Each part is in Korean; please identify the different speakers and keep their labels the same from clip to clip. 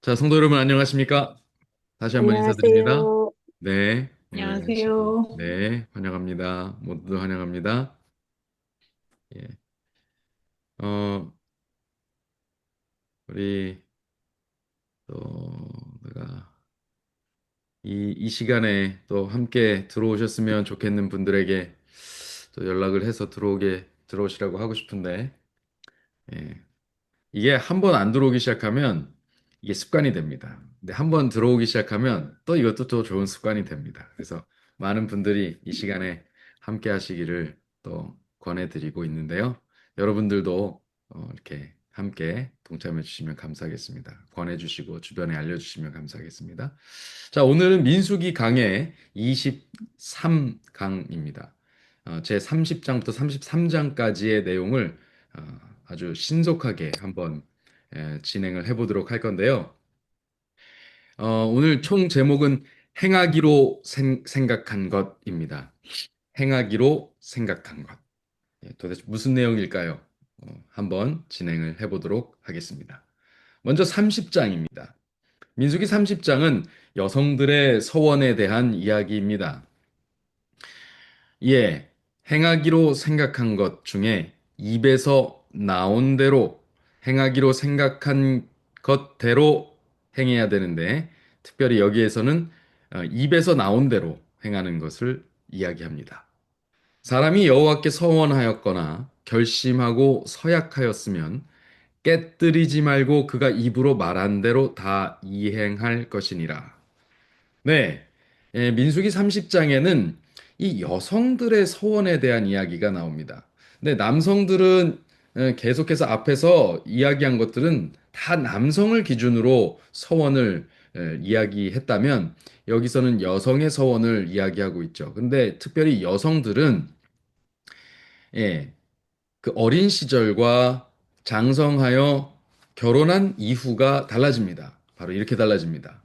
Speaker 1: 자, 성도 여러분 안녕하십니까? 다시 한번 인사드립니다.
Speaker 2: 안녕하세요.
Speaker 1: 네, 오늘 날씨도
Speaker 2: 안녕하세요.
Speaker 1: 네, 환영합니다. 모두 환영합니다. 예. 어, 우리 또 내가 이 시간에 또 함께 들어오셨으면 좋겠는 분들에게 또 연락을 해서 들어오시라고 하고 싶은데 예. 이게 한 번 안 들어오기 시작하면 이게 습관이 됩니다. 근데 한 번 들어오기 시작하면 또 이것도 또 좋은 습관이 됩니다. 그래서 많은 분들이 이 시간에 함께 하시기를 또 권해드리고 있는데요. 여러분들도 이렇게 함께 동참해 주시면 감사하겠습니다. 권해 주시고 주변에 알려주시면 감사하겠습니다. 자, 오늘은 민수기 강의 23강입니다. 제 30장부터 33장까지의 내용을 아주 신속하게 한번 진행을 해보도록 할 건데요. 오늘 총 제목은 행하기로 생각한 것입니다. 행하기로 생각한 것. 도대체 무슨 내용일까요? 한번 진행을 해보도록 하겠습니다. 먼저 30장입니다. 민수기 30장은 여성들의 서원에 대한 이야기입니다. 예, 행하기로 생각한 것 중에 입에서 나온 대로 행하기로 생각한 것대로 행해야 되는데, 특별히 여기에서는 입에서 나온 대로 행하는 것을 이야기합니다. 사람이 여호와께 서원하였거나 결심하고 서약하였으면 깨뜨리지 말고 그가 입으로 말한 대로 다 이행할 것이니라. 네. 민수기 30장에는 이 여성들의 소원에 대한 이야기가 나옵니다. 근데 남성들은 계속해서 앞에서 이야기한 것들은 다 남성을 기준으로 서원을 이야기했다면 여기서는 여성의 서원을 이야기하고 있죠. 근데 특별히 여성들은 예, 그 어린 시절과 장성하여 결혼한 이후가 달라집니다. 바로 이렇게 달라집니다.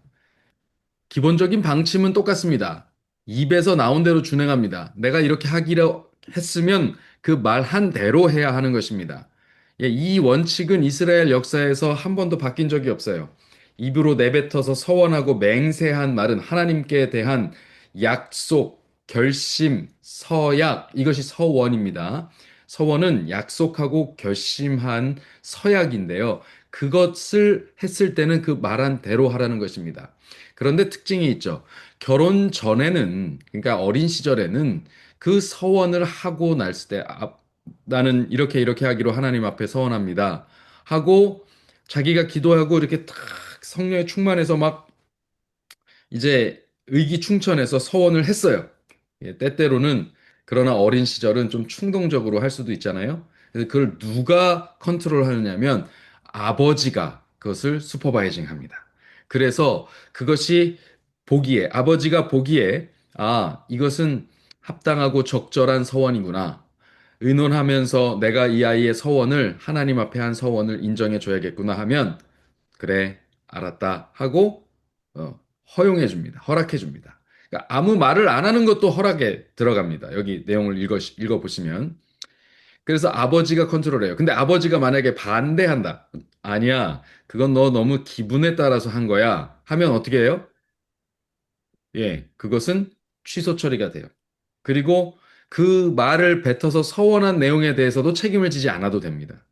Speaker 1: 기본적인 방침은 똑같습니다. 입에서 나온 대로 준행합니다. 내가 이렇게 하기로 했으면 그 말한 대로 해야 하는 것입니다. 예, 이 원칙은 이스라엘 역사에서 한 번도 바뀐 적이 없어요. 입으로 내뱉어서 서원하고 맹세한 말은 하나님께 대한 약속, 결심, 서약, 이것이 서원입니다. 서원은 약속하고 결심한 서약인데요. 그것을 했을 때는 그 말한 대로 하라는 것입니다. 그런데 특징이 있죠. 결혼 전에는, 그러니까 어린 시절에는 그 서원을 하고 났을 때, 나는 이렇게 이렇게 하기로 하나님 앞에 서원합니다. 하고 자기가 기도하고 이렇게 탁 성령에 충만해서 막 이제 의기충천해서 서원을 했어요. 예, 때때로는 그러나 어린 시절은 좀 충동적으로 할 수도 있잖아요. 그래서 그걸 누가 컨트롤 하느냐면 아버지가 그것을 슈퍼바이징 합니다. 그래서 그것이 보기에 아버지가 보기에 이것은 합당하고 적절한 서원이구나. 의논하면서 내가 이 아이의 서원을 하나님 앞에 한 서원을 인정해 줘야겠구나 하면 그래, 알았다 하고 허용해 줍니다. 허락해 줍니다. 그러니까 아무 말을 안 하는 것도 허락에 들어갑니다. 여기 내용을 읽어 보시면. 그래서 아버지가 컨트롤해요. 근데 아버지가 만약에 반대한다. 아니야. 그건 너 너무 기분에 따라서 한 거야. 하면 어떻게 해요? 예, 그것은 취소 처리가 돼요. 그리고 그 말을 뱉어서 서원한 내용에 대해서도 책임을 지지 않아도 됩니다.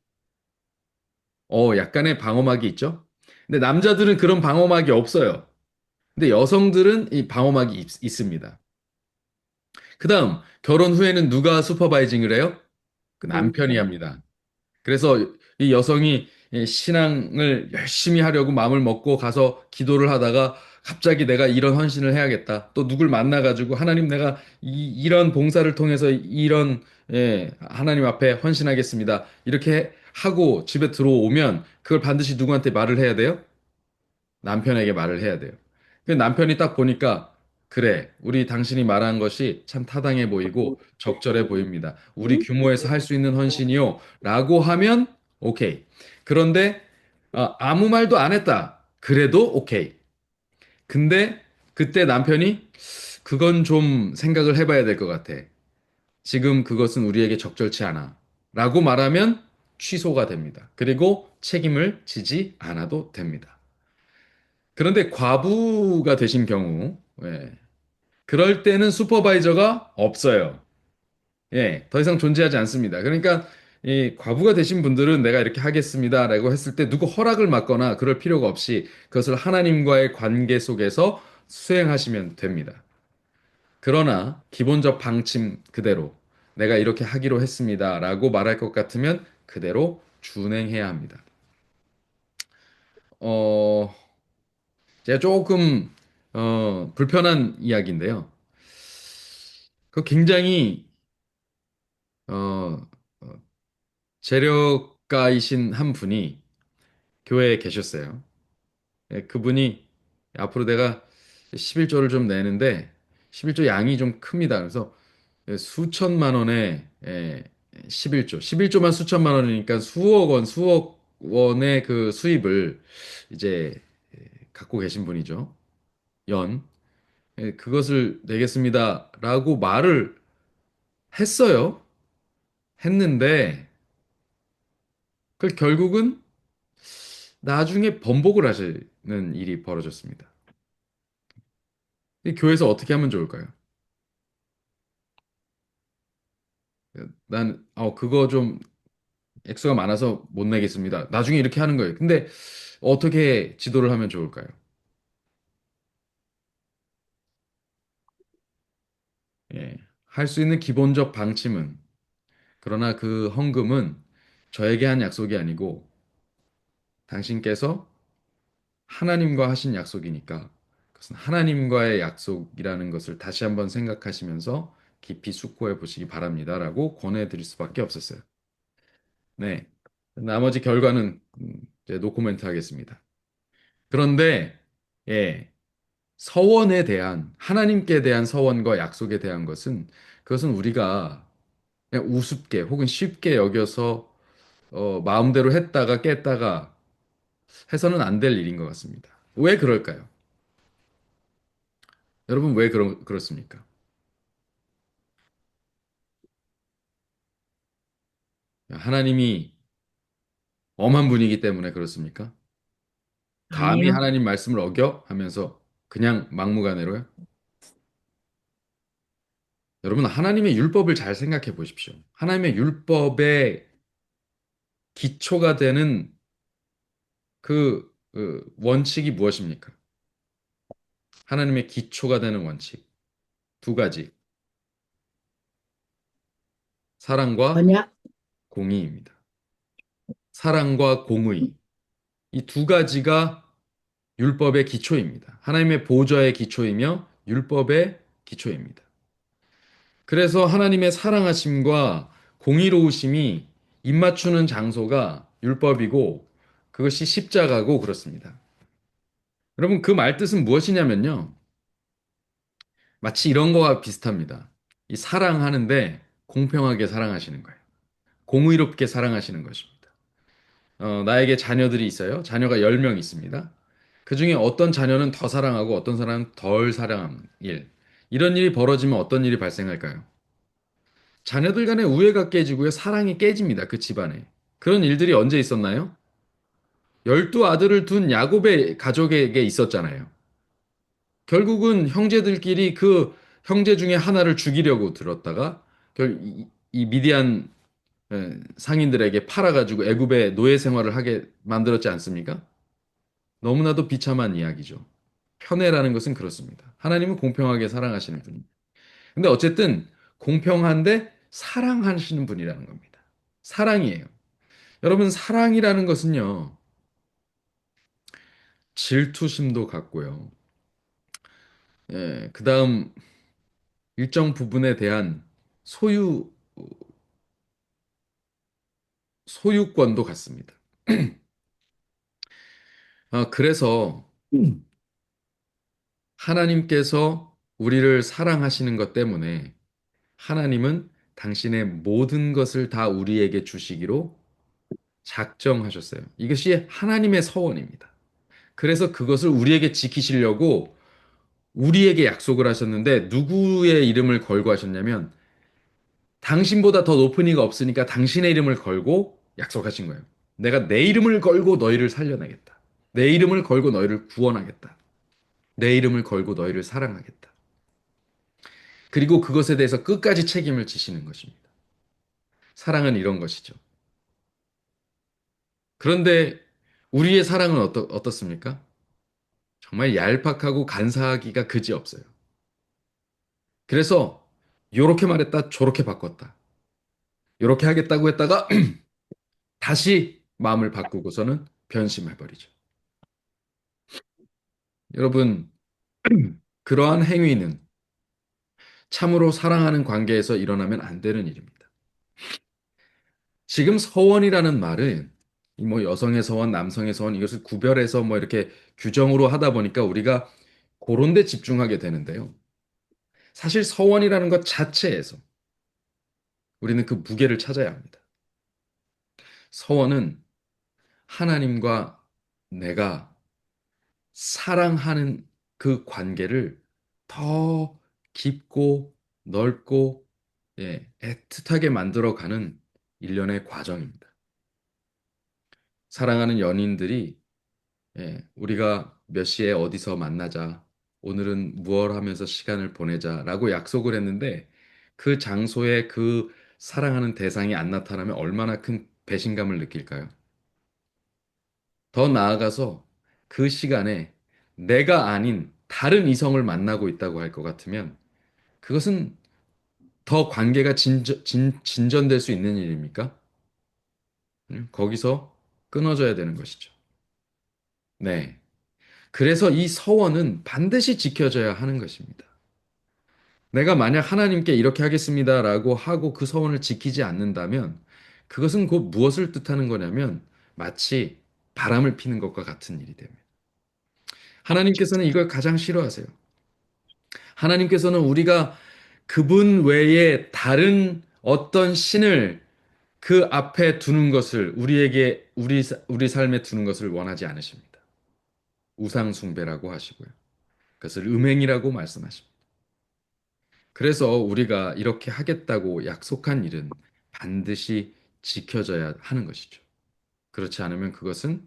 Speaker 1: 약간의 방어막이 있죠? 근데 남자들은 그런 방어막이 없어요. 근데 여성들은 이 방어막이 있습니다. 그 다음, 결혼 후에는 누가 슈퍼바이징을 해요? 그 남편이
Speaker 2: 남편.
Speaker 1: 합니다. 그래서 이 여성이 이 신앙을 열심히 하려고 마음을 먹고 가서 기도를 하다가 갑자기 내가 이런 헌신을 해야겠다. 또 누굴 만나가지고 하나님 내가 이런 봉사를 통해서 이런 하나님 앞에 헌신하겠습니다. 이렇게 하고 집에 들어오면 그걸 반드시 누구한테 말을 해야 돼요? 남편에게 말을 해야 돼요. 그 남편이 딱 보니까 그래, 우리 당신이 말한 것이 참 타당해 보이고 적절해 보입니다. 우리 규모에서 할 수 있는 헌신이요. 라고 하면 오케이. 그런데 아무 말도 안 했다. 그래도 오케이. 근데 그때 남편이 그건 좀 생각을 해봐야 될 것 같아. 지금 그것은 우리에게 적절치 않아. 라고 말하면 취소가 됩니다. 그리고 책임을 지지 않아도 됩니다. 그런데 과부가 되신 경우, 예, 그럴 때는 슈퍼바이저가 없어요. 예, 더 이상 존재하지 않습니다. 그러니까 이 과부가 되신 분들은 내가 이렇게 하겠습니다라고 했을 때 누구 허락을 받거나 그럴 필요가 없이 그것을 하나님과의 관계 속에서 수행하시면 됩니다. 그러나 기본적 방침 그대로 내가 이렇게 하기로 했습니다라고 말할 것 같으면 그대로 준행해야 합니다. 어, 제가 조금 불편한 이야기인데요. 그 굉장히 어, 어, 재력가이신 한 분이 교회에 계셨어요. 예, 그분이 앞으로 내가 11조를 좀 내는데 11조 양이 좀 큽니다. 그래서 수천만 원의 11조, 11조만 수천만 원이니까 수억 원, 수억 원의 그 수입을 이제 갖고 계신 분이죠. 연. 그것을 내겠습니다라고 말을 했어요. 했는데 그 결국은 나중에 번복을 하시는 일이 벌어졌습니다. 이 교회에서 어떻게 하면 좋을까요? 그거 좀 액수가 많아서 못 내겠습니다. 나중에 이렇게 하는 거예요. 근데 어떻게 지도를 하면 좋을까요? 예. 할 수 있는 기본적 방침은, 그러나 그 헌금은 저에게 한 약속이 아니고 당신께서 하나님과 하신 약속이니까 그것은 하나님과의 약속이라는 것을 다시 한번 생각하시면서 깊이 숙고해 보시기 바랍니다라고 권해 드릴 수밖에 없었어요. 네. 나머지 결과는 이제 노코멘트 하겠습니다. 그런데 예. 서원에 대한 하나님께 대한 서원과 약속에 대한 것은 그것은 우리가 그냥 우습게 혹은 쉽게 여겨서 마음대로 했다가 깼다가 해서는 안 될 일인 것 같습니다. 왜 그럴까요? 여러분 왜 그렇습니까? 하나님이 엄한 분이기 때문에 그렇습니까? 감히
Speaker 2: 아니요.
Speaker 1: 하나님 말씀을 어겨 하면서 그냥 막무가내로요? 여러분 하나님의 율법을 잘 생각해 보십시오. 하나님의 율법의 기초가 되는 그 원칙이 무엇입니까? 하나님의 기초가 되는 원칙 두 가지. 사랑과
Speaker 2: 언약,
Speaker 1: 공의입니다. 사랑과 공의. 이 두 가지가 율법의 기초입니다. 하나님의 보좌의 기초이며 율법의 기초입니다. 그래서 하나님의 사랑하심과 공의로우심이 입맞추는 장소가 율법이고 그것이 십자가고 그렇습니다. 여러분 그 말뜻은 무엇이냐면요. 마치 이런 거와 비슷합니다. 이 사랑하는데 공평하게 사랑하시는 거예요. 공의롭게 사랑하시는 것입니다. 나에게 자녀들이 있어요. 자녀가 10명 있습니다. 그 중에 어떤 자녀는 더 사랑하고 어떤 사람은 덜 사랑하는 일. 이런 일이 벌어지면 어떤 일이 발생할까요? 자녀들 간의 우애가 깨지고요. 사랑이 깨집니다. 그 집안에. 그런 일들이 언제 있었나요? 12아들을 둔 야곱의 가족에게 있었잖아요. 결국은 형제들끼리 그 형제 중에 하나를 죽이려고 들었다가 이 미디안 상인들에게 팔아가지고 애굽의 노예 생활을 하게 만들었지 않습니까? 너무나도 비참한 이야기죠. 편애라는 것은 그렇습니다. 하나님은 공평하게 사랑하시는 분입니다. 근데 어쨌든 공평한데 사랑하시는 분이라는 겁니다. 사랑이에요. 여러분, 사랑이라는 것은요, 질투심도 같고요. 그 다음 일정 부분에 대한 소유, 소유권도 같습니다. 그래서 하나님께서 우리를 사랑하시는 것 때문에 하나님은 당신의 모든 것을 다 우리에게 주시기로 작정하셨어요. 이것이 하나님의 서원입니다. 그래서 그것을 우리에게 지키시려고 우리에게 약속을 하셨는데 누구의 이름을 걸고 하셨냐면 당신보다 더 높은 이가 없으니까 당신의 이름을 걸고 약속하신 거예요. 내가 내 이름을 걸고 너희를 살려내겠다. 내 이름을 걸고 너희를 구원하겠다. 내 이름을 걸고 너희를 사랑하겠다. 그리고 그것에 대해서 끝까지 책임을 지시는 것입니다. 사랑은 이런 것이죠. 그런데 우리의 사랑은 어떻습니까? 정말 얄팍하고 간사하기가 그지없어요. 그래서 요렇게 말했다, 저렇게 바꿨다. 요렇게 하겠다고 했다가 다시 마음을 바꾸고서는 변심해버리죠. 여러분, 그러한 행위는 참으로 사랑하는 관계에서 일어나면 안 되는 일입니다. 지금 서원이라는 말은 이뭐 여성의 서원, 남성의 서원 이것을 구별해서 뭐 이렇게 규정으로 하다 보니까 우리가 그런 데 집중하게 되는데요. 사실 서원이라는 것 자체에서 우리는 그 무게를 찾아야 합니다. 서원은 하나님과 내가 사랑하는 그 관계를 더 깊고 넓고 애틋하게 만들어가는 일련의 과정입니다. 사랑하는 연인들이 우리가 몇 시에 어디서 만나자, 오늘은 무얼 하면서 시간을 보내자라고 약속을 했는데 그 장소에 그 사랑하는 대상이 안 나타나면 얼마나 큰 배신감을 느낄까요? 더 나아가서 그 시간에 내가 아닌 다른 이성을 만나고 있다고 할 것 같으면 그것은 더 관계가 진전될 수 있는 일입니까? 거기서 끊어져야 되는 것이죠. 네. 그래서 이 서원은 반드시 지켜져야 하는 것입니다. 내가 만약 하나님께 이렇게 하겠습니다라고 하고 그 서원을 지키지 않는다면 그것은 곧 무엇을 뜻하는 거냐면 마치 바람을 피는 것과 같은 일이 됩니다. 하나님께서는 이걸 가장 싫어하세요. 하나님께서는 우리가 그분 외에 다른 어떤 신을 그 앞에 두는 것을 우리에게 우리 삶에 두는 것을 원하지 않으십니다. 우상 숭배라고 하시고요. 그것을 음행이라고 말씀하십니다. 그래서 우리가 이렇게 하겠다고 약속한 일은 반드시 지켜져야 하는 것이죠. 그렇지 않으면 그것은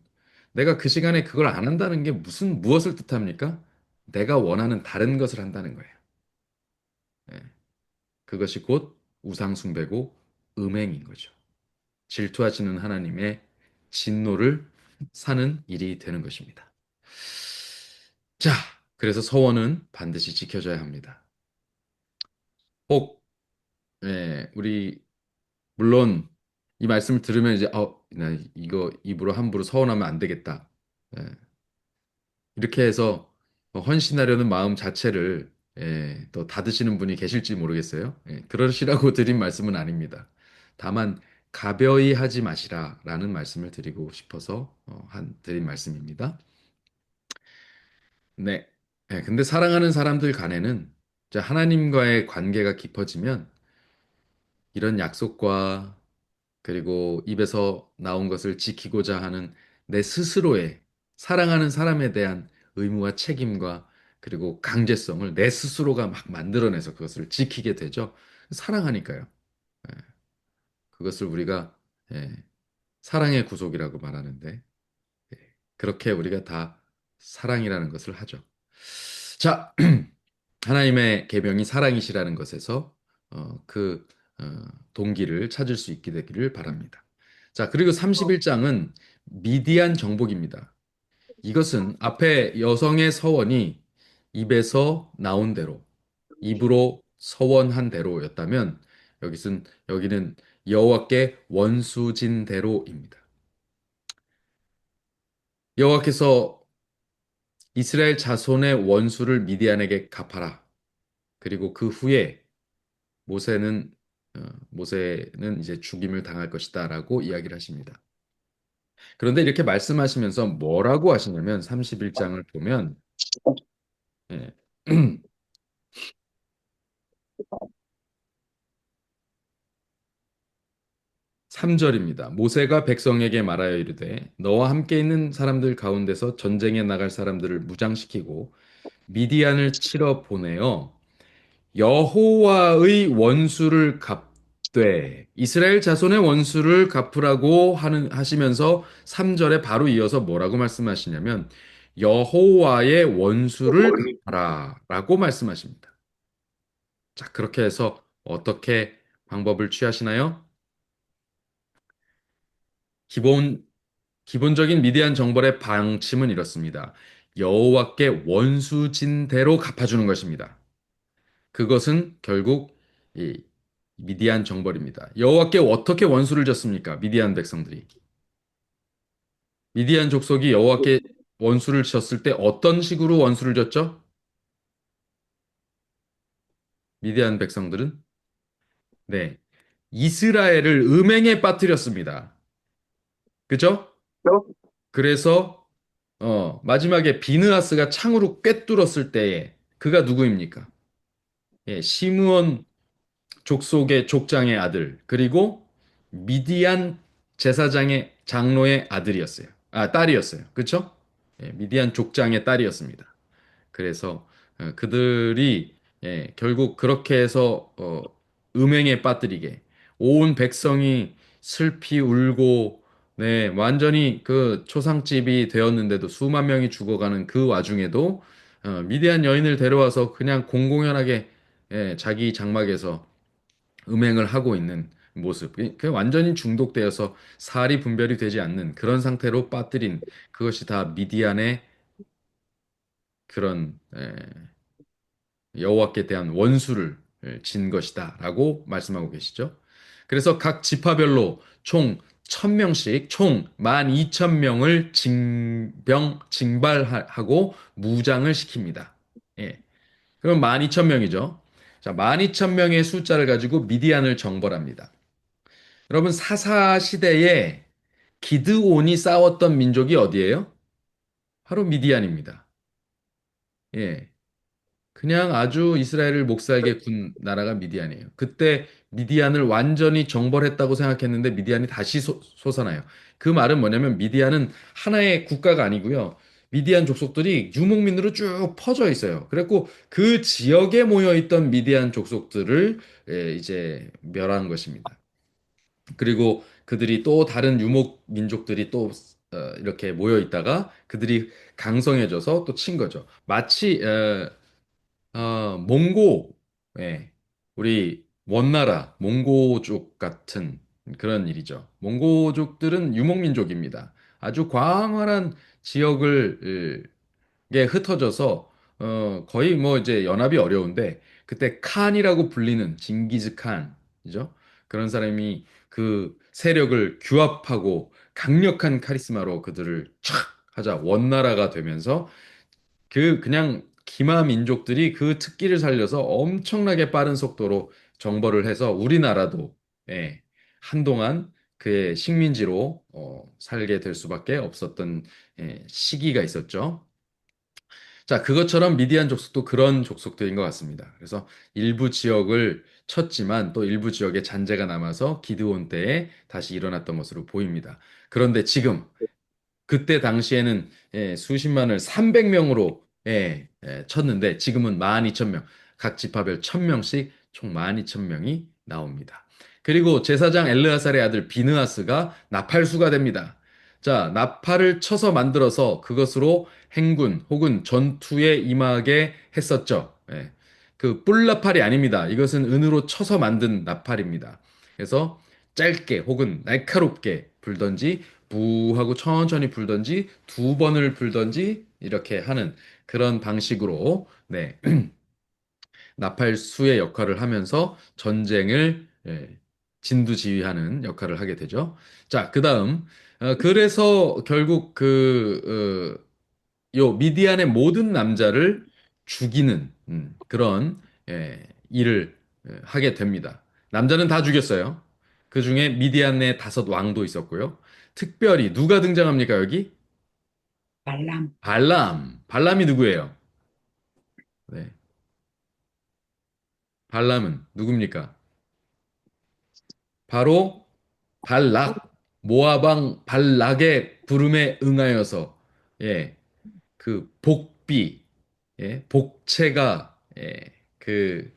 Speaker 1: 내가 그 시간에 그걸 안 한다는 게 무엇을 뜻합니까? 내가 원하는 다른 것을 한다는 거예요. 예. 그것이 곧 우상숭배고 음행인 거죠. 질투하시는 하나님의 진노를 사는 일이 되는 것입니다. 자, 그래서 서원은 반드시 지켜져야 합니다. 꼭, 우리 물론 이 말씀을 들으면 이제 나 이거 입으로 함부로 서원하면 안 되겠다. 예, 이렇게 해서 헌신하려는 마음 자체를 또 닫으시는 분이 계실지 모르겠어요. 그러시라고 드린 말씀은 아닙니다. 다만 가벼이 하지 마시라라는 말씀을 드리고 싶어서 드린 말씀입니다. 네. 근데 사랑하는 사람들 간에는 이제 하나님과의 관계가 깊어지면 이런 약속과 그리고 입에서 나온 것을 지키고자 하는 내 스스로의 사랑하는 사람에 대한 의무와 책임과 그리고 강제성을 내 스스로가 막 만들어내서 그것을 지키게 되죠. 사랑하니까요. 예, 그것을 우리가 예, 사랑의 구속이라고 말하는데 그렇게 우리가 다 사랑이라는 것을 하죠. 자, 하나님의 계명이 사랑이시라는 것에서 그 동기를 찾을 수 있게 되기를 바랍니다. 자, 그리고 31장은 미디안 정복입니다. 이것은 앞에 여성의 서원이 입에서 나온 대로, 입으로 서원한 대로였다면 여기는 여호와께 원수진 대로입니다. 여호와께서 이스라엘 자손의 원수를 미디안에게 갚아라. 그리고 그 후에 모세는 모세는 이제 죽임을 당할 것이다라고 이야기를 하십니다. 그런데 이렇게 말씀하시면서 뭐라고 하시냐면 31장을 보면 예, 3절입니다. 모세가 백성에게 말하여 이르되 너와 함께 있는 사람들 가운데서 전쟁에 나갈 사람들을 무장시키고 미디안을 치러 보내어 여호와의 원수를 갚도록 네. 이스라엘 자손의 원수를 갚으라고 하시면서 3절에 바로 이어서 뭐라고 말씀하시냐면 여호와의 원수를 갚아라 라고 말씀하십니다. 자, 그렇게 해서 어떻게 방법을 취하시나요? 기본, 기본적인 미디안 정벌의 방침은 이렇습니다. 여호와께 원수진 대로 갚아주는 것입니다. 그것은 결국 이 미디안 정벌입니다. 여호와께 어떻게 원수를 졌습니까? 미디안 백성들이. 미디안 족속이 여호와께 원수를 졌을 때 어떤 식으로 원수를 졌죠? 미디안 백성들은 네. 이스라엘을 음행에 빠뜨렸습니다. 그죠? 그래서 마지막에 비느하스가 창으로 꿰뚫었을 때에 그가 누구입니까? 예, 시므온 족속의 족장의 아들, 그리고 미디안 제사장의 장로의 아들이었어요. 아, 딸이었어요. 그쵸? 예, 미디안 족장의 딸이었습니다. 그래서 그들이 결국 그렇게 해서 음행에 빠뜨리게 온 백성이 슬피 울고 네, 완전히 그 초상집이 되었는데도 수만 명이 죽어가는 그 와중에도 미디안 여인을 데려와서 그냥 공공연하게 자기 장막에서 음행을 하고 있는 모습. 그 완전히 중독되어서 살이 분별이 되지 않는 그런 상태로 빠뜨린 그것이 다 미디안의 그런 여호와께 대한 원수를 진 것이다라고 말씀하고 계시죠. 그래서 각 지파별로 총 1000명씩 총 12,000명을 징발하고 무장을 시킵니다. 예. 그럼 12,000명이죠. 자, 12,000명의 숫자를 가지고 미디안을 정벌합니다. 여러분 사사 시대에 기드온이 싸웠던 민족이 어디예요? 바로 미디안입니다. 예. 그냥 아주 이스라엘을 목살게 군 나라가 미디안이에요. 그때 미디안을 완전히 정벌했다고 생각했는데 미디안이 다시 솟아나요. 그 말은 뭐냐면 미디안은 하나의 국가가 아니고요. 미디안 족속들이 유목민으로 쭉 퍼져 있어요. 그래갖고 그 지역에 모여 있던 미디안 족속들을 이제 멸한 것입니다. 그리고 그들이 또 다른 유목 민족들이 또 이렇게 모여 있다가 그들이 강성해져서 또 친 거죠. 마치 몽고, 예, 우리 원나라, 몽고족 같은 그런 일이죠. 몽고족들은 유목민족입니다. 아주 광활한 지역을 게 흩어져서 거의 뭐 이제 연합이 어려운데 그때 칸이라고 불리는 징기즈 칸이죠. 그런 사람이 그 세력을 규합하고 강력한 카리스마로 그들을 촥 하자 원나라가 되면서 그냥 기마 민족들이 그 특기를 살려서 엄청나게 빠른 속도로 정벌을 해서 우리나라도 예, 한동안 그의 식민지로 살게 될 수밖에 없었던 시기가 있었죠. 자, 그것처럼 미디안 족속도 그런 족속들인 것 같습니다. 그래서 일부 지역을 쳤지만 또 일부 지역에 잔재가 남아서 기드온 때에 다시 일어났던 것으로 보입니다. 그런데 지금 그때 당시에는 수십만을 300명으로 쳤는데 지금은 12,000명, 각 지파별 1,000명씩 총 12,000명이 나옵니다. 그리고 제사장 엘르아살의 아들 비느하스가 나팔수가 됩니다. 자, 나팔을 쳐서 만들어서 그것으로 행군 혹은 전투에 임하게 했었죠. 그 뿔나팔이 아닙니다. 이것은 은으로 쳐서 만든 나팔입니다. 그래서 짧게 혹은 날카롭게 불던지 부하고 천천히 불던지 두 번을 불던지 이렇게 하는 그런 방식으로 나팔수의 역할을 하면서 전쟁을 진두지휘하는 역할을 하게 되죠. 자, 그다음 그래서 결국 요 미디안의 모든 남자를 죽이는 그런 일을 하게 됩니다. 남자는 다 죽였어요. 그 중에 미디안의 5왕도 있었고요. 특별히 누가 등장합니까, 여기?
Speaker 2: 말람.
Speaker 1: 발람. 발람이 누구예요? 네. 발람은 누굽니까? 바로 발락. 모아방 발락의 부름에 응하여서 예, 그 복비, 복체가 그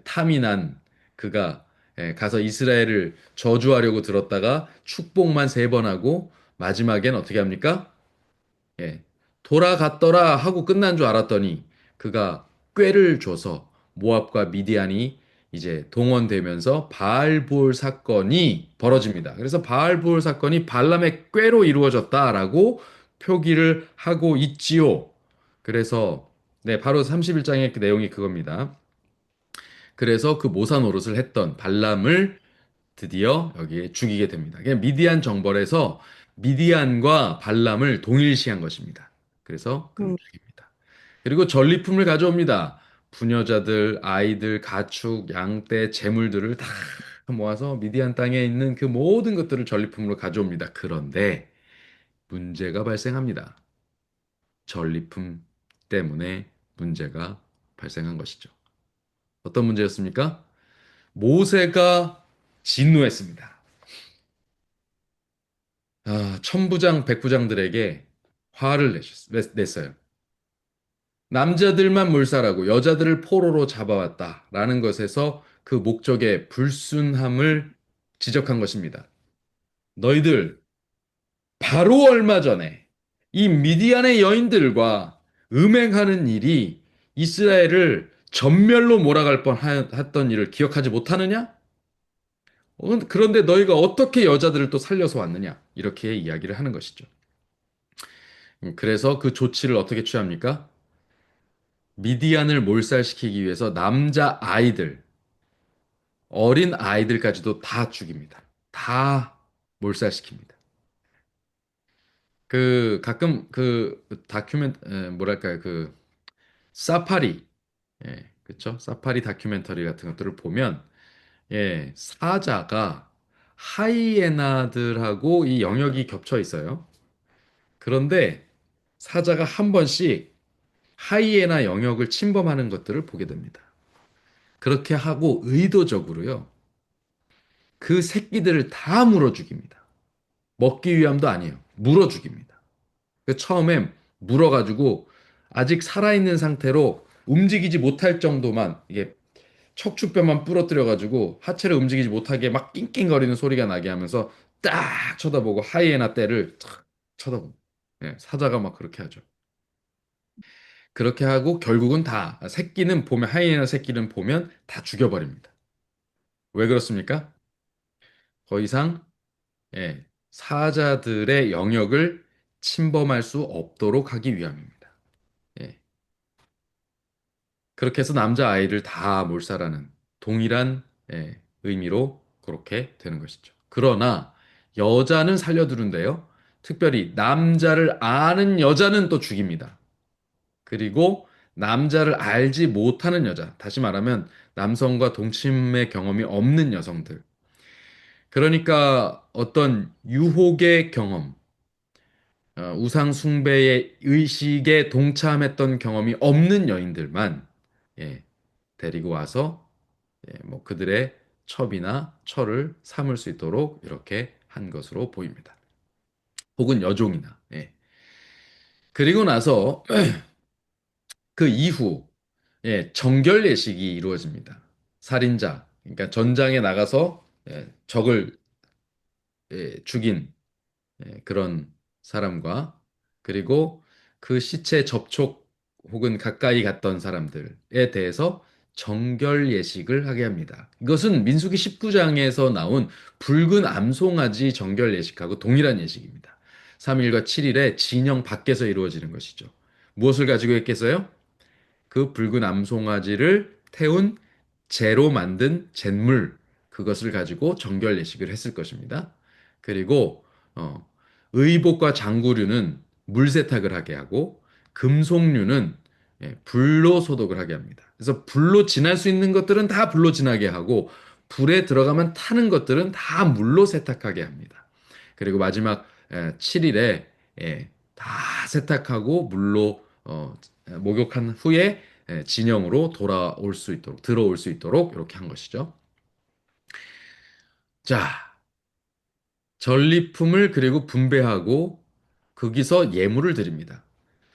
Speaker 1: 탐이 난 그가 가서 이스라엘을 저주하려고 들었다가 축복만 3번 하고 마지막엔 어떻게 합니까? 예, 돌아갔더라 하고 끝난 줄 알았더니 그가 꾀를 줘서 모압과 미디안이 이제 동원되면서 바알볼 사건이 벌어집니다. 그래서 바알볼 사건이 발람의 꾀로 이루어졌다라고 표기를 하고 있지요. 그래서 네, 바로 31장의 그 내용이 그겁니다. 그래서 그 모사 노릇을 했던 발람을 드디어 여기에 죽이게 됩니다. 그냥 미디안 정벌에서 미디안과 발람을 동일시한 것입니다. 그래서 그를
Speaker 2: 음,
Speaker 1: 죽입니다. 그리고 전리품을 가져옵니다. 부녀자들, 아이들, 가축, 양떼, 재물들을 다 모아서 미디안 땅에 있는 그 모든 것들을 전리품으로 가져옵니다. 그런데 문제가 발생합니다. 전리품 때문에 문제가 발생한 것이죠. 어떤 문제였습니까? 모세가 진노했습니다. 천부장, 백부장들에게 냈어요. 남자들만 몰살하고 여자들을 포로로 잡아왔다라는 것에서 그 목적의 불순함을 지적한 것입니다. 너희들 바로 얼마 전에 이 미디안의 여인들과 음행하는 일이 이스라엘을 전멸로 몰아갈 뻔했던 일을 기억하지 못하느냐? 그런데 너희가 어떻게 여자들을 또 살려서 왔느냐? 이렇게 이야기를 하는 것이죠. 그래서 그 조치를 어떻게 취합니까? 미디안을 몰살시키기 위해서 남자 아이들, 어린 아이들까지도 다 죽입니다. 다 몰살시킵니다. 그 가끔 그 뭐랄까요? 그 사파리, 그쵸? 사파리 다큐멘터리 같은 것들을 보면 사자가 하이에나들하고 이 영역이 겹쳐 있어요. 그런데 사자가 한 번씩 하이에나 영역을 침범하는 것들을 보게 됩니다. 그렇게 하고 의도적으로요. 그 새끼들을 다 물어 죽입니다. 먹기 위함도 아니에요. 물어 죽입니다. 처음엔 물어가지고 아직 살아있는 상태로 움직이지 못할 정도만 이게 척추뼈만 부러뜨려가지고 하체를 움직이지 못하게 막 낑낑거리는 소리가 나게 하면서 딱 쳐다보고 하이에나 떼를 탁 쳐다보고 사자가 막 그렇게 하죠. 그렇게 하고 결국은 다 새끼는 보면 하이에나 새끼는 보면 다 죽여버립니다. 왜 그렇습니까? 더 이상 사자들의 영역을 침범할 수 없도록 하기 위함입니다. 예, 그렇게 해서 남자 아이를 다 몰살하는 동일한 의미로 그렇게 되는 것이죠. 그러나 여자는 살려두는데요. 특별히 남자를 아는 여자는 또 죽입니다. 그리고 남자를 알지 못하는 여자, 다시 말하면 남성과 동침의 경험이 없는 여성들. 그러니까 어떤 유혹의 경험, 우상 숭배의 의식에 동참했던 경험이 없는 여인들만 예, 데리고 와서 뭐 그들의 첩이나 철을 삼을 수 있도록 이렇게 한 것으로 보입니다. 혹은 여종이나. 그리고 나서 그 이후 정결 예식이 이루어집니다. 살인자, 그러니까 전장에 나가서 적을 죽인 그런 사람과 그리고 그 시체 접촉 혹은 가까이 갔던 사람들에 대해서 정결 예식을 하게 합니다. 이것은 민수기 19장에서 나온 붉은 암송아지 정결 예식하고 동일한 예식입니다. 3일과 7일에 진영 밖에서 이루어지는 것이죠. 무엇을 가지고 했겠어요? 그 붉은 암송아지를 태운 재로 만든 잿물 그것을 가지고 정결 예식을 했을 것입니다. 그리고 의복과 장구류는 물 세탁을 하게 하고 금속류는 불로 소독을 하게 합니다. 그래서 불로 지날 수 있는 것들은 다 불로 지나게 하고 불에 들어가면 타는 것들은 다 물로 세탁하게 합니다. 그리고 마지막 7일에 다 세탁하고 물로 목욕한 후에 진영으로 돌아올 수 있도록 들어올 수 있도록 이렇게 한 것이죠. 자, 전리품을 그리고 분배하고 거기서 예물을 드립니다.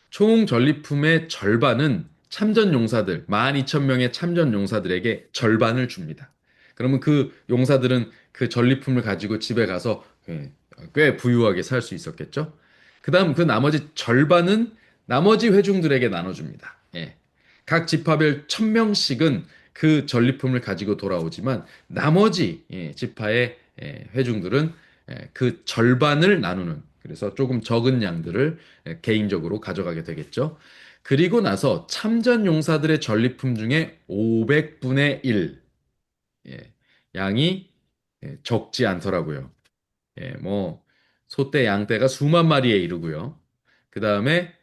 Speaker 1: 총 전리품의 절반은 참전 용사들, 12,000명의 참전 용사들에게 절반을 줍니다. 그러면 그 용사들은 그 전리품을 가지고 집에 가서 꽤 부유하게 살 수 있었겠죠. 그다음 그 나머지 절반은 나머지 회중들에게 나눠줍니다. 예. 각 지파별 1000명씩은 그 전리품을 가지고 돌아오지만 나머지 지파의 회중들은 그 절반을 나누는 그래서 조금 적은 양들을 개인적으로 가져가게 되겠죠. 그리고 나서 참전 용사들의 전리품 중에 500분의 1 양이 적지 않더라고요. 뭐 소떼, 양떼가 수만 마리에 이르고요. 그 다음에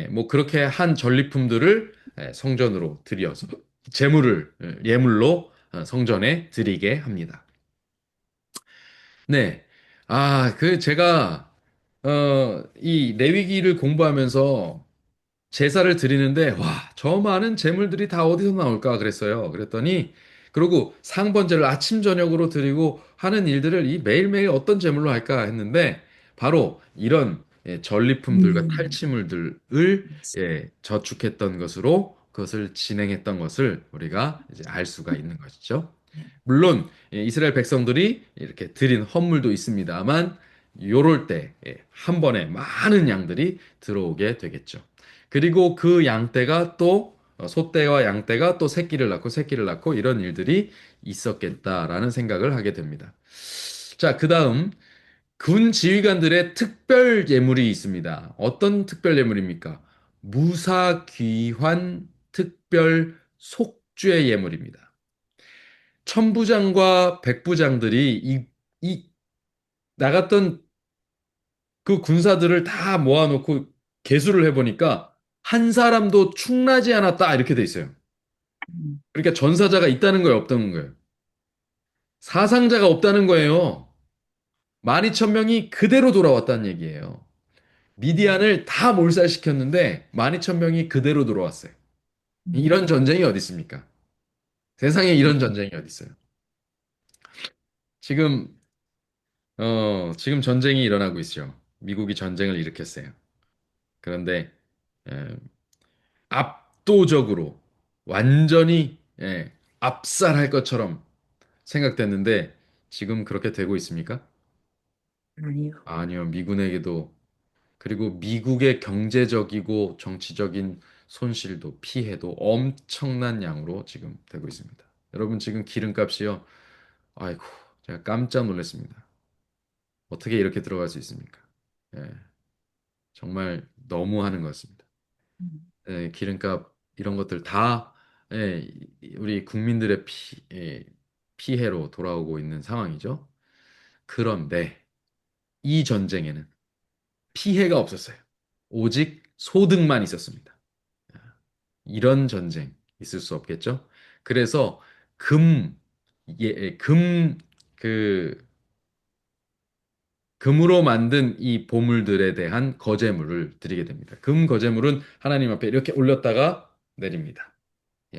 Speaker 1: 뭐 그렇게 한 전리품들을 성전으로 들여서 제물을 예물로 성전에 드리게 합니다. 네. 아, 그 제가 이 레위기를 공부하면서 제사를 드리는데 와, 저 많은 제물들이 다 어디서 나올까 그랬어요. 그랬더니 그리고 상번제를 아침 저녁으로 드리고 하는 일들을 이 매일매일 어떤 제물로 할까 했는데 바로 이런 전리품들과
Speaker 2: 음,
Speaker 1: 탈취물들을 저축했던 것으로 그것을 진행했던 것을 우리가 이제 알 수가 있는 것이죠.
Speaker 2: 네.
Speaker 1: 물론 이스라엘 백성들이 이렇게 드린 헌물도 있습니다만 요럴 때 한 번에 많은 양들이 들어오게 되겠죠. 그리고 그 양떼가 또 소떼와 양떼가 또 새끼를 낳고 이런 일들이 있었겠다라는 생각을 하게 됩니다. 자, 그다음 군 지휘관들의 특별 예물이 있습니다. 어떤 특별 예물입니까? 무사귀환 특별 속죄 예물입니다. 천부장과 백부장들이 이 나갔던 그 군사들을 다 모아놓고 계수를 해보니까 한 사람도 충나지 않았다 이렇게 돼 있어요.
Speaker 2: 음,
Speaker 1: 그러니까 전사자가 있다는 거예요, 없다는 거예요. 사상자가 없다는 거예요. 12,000명이 그대로 돌아왔다는 얘기예요.
Speaker 2: 음,
Speaker 1: 미디안을 다 몰살시켰는데 12,000명이 그대로 돌아왔어요.
Speaker 2: 음,
Speaker 1: 이런 전쟁이 어디 있습니까? 세상에 이런 전쟁이 어디 있어요? 지금 지금 전쟁이 일어나고 있죠. 미국이 전쟁을 일으켰어요. 그런데 에, 압도적으로 완전히 압살할 것처럼 생각됐는데 지금 그렇게 되고 있습니까?
Speaker 2: 아니요.
Speaker 1: 아니요. 미군에게도 그리고 미국의 경제적이고 정치적인 손실도 피해도 엄청난 양으로 지금 되고 있습니다. 여러분 지금 기름값이요. 아이고, 제가 깜짝 놀랐습니다. 어떻게 이렇게 들어갈 수 있습니까? 예, 정말 너무하는 것 같습니다.
Speaker 2: 음,
Speaker 1: 기름값 이런 것들 다 우리 국민들의 피해로 돌아오고 있는 상황이죠. 그런데 이 전쟁에는 피해가 없었어요. 오직 소득만 있었습니다. 이런 전쟁 있을 수 없겠죠? 그래서 금, 금, 그, 금으로 만든 이 보물들에 대한 거제물을 드리게 됩니다. 금 거제물은 하나님 앞에 이렇게 올렸다가 내립니다.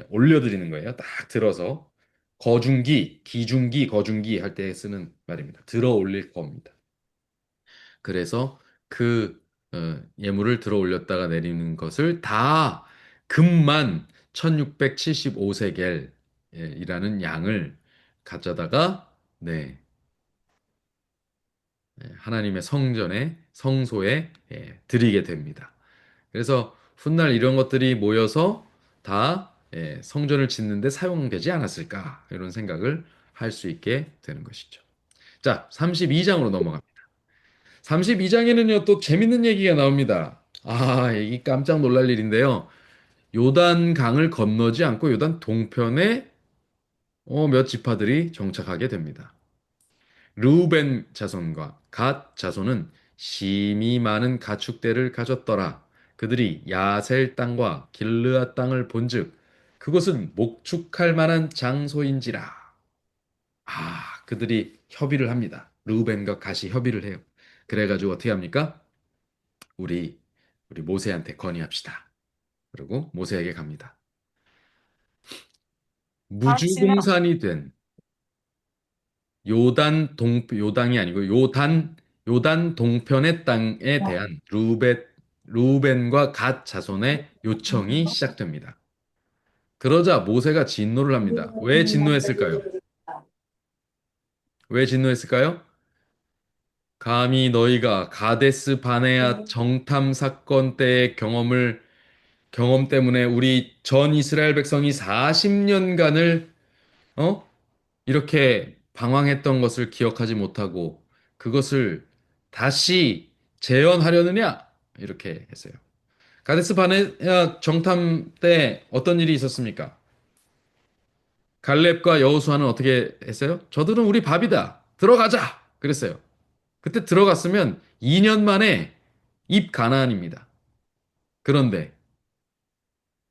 Speaker 1: 올려드리는 거예요. 딱 들어서 거중기, 기중기, 거중기 할 때 쓰는 말입니다. 들어 올릴 겁니다. 그래서 그 예물을 들어 올렸다가 내리는 것을 다 금만 1675세겔이라는 양을 가져다가 하나님의 성전에 성소에 드리게 됩니다. 그래서 훗날 이런 것들이 모여서 다 성전을 짓는데 사용되지 않았을까 이런 생각을 할 수 있게 되는 것이죠. 자, 32장으로 넘어갑니다. 32장에는요, 또 재밌는 얘기가 나옵니다. 아, 이 깜짝 놀랄 일인데요. 요단 강을 건너지 않고 요단 동편에 몇 지파들이 정착하게 됩니다. 르우벤 자손과 갓 자손은 심히 많은 가축대를 가졌더라. 그들이 야셀 땅과 길르앗 땅을 본즉 그것은 목축할 만한 장소인지라. 아, 그들이 협의를 합니다. 르우벤과 갓이 협의를 해요. 그래가지고 어떻게 합니까? 우리 우리 모세한테 건의합시다. 그리고 모세에게 갑니다. 무주공산이 된 요단이 아니고 요단 동편의 땅에 대한 루벤과 갓 자손의 요청이 시작됩니다. 그러자 모세가 진노를 합니다. 왜 진노했을까요? 왜 진노했을까요? 감히 너희가 가데스 바네아 정탐 사건 때의 경험 때문에 우리 전 이스라엘 백성이 40년간을 이렇게 방황했던 것을 기억하지 못하고 그것을 다시 재현하려느냐? 이렇게 했어요. 가데스 바네아 정탐 때 어떤 일이 있었습니까? 갈렙과 여호수아는 어떻게 했어요? 저들은 우리 밥이다. 들어가자. 그랬어요. 그때 들어갔으면 2년 만에 입 가나안입니다. 그런데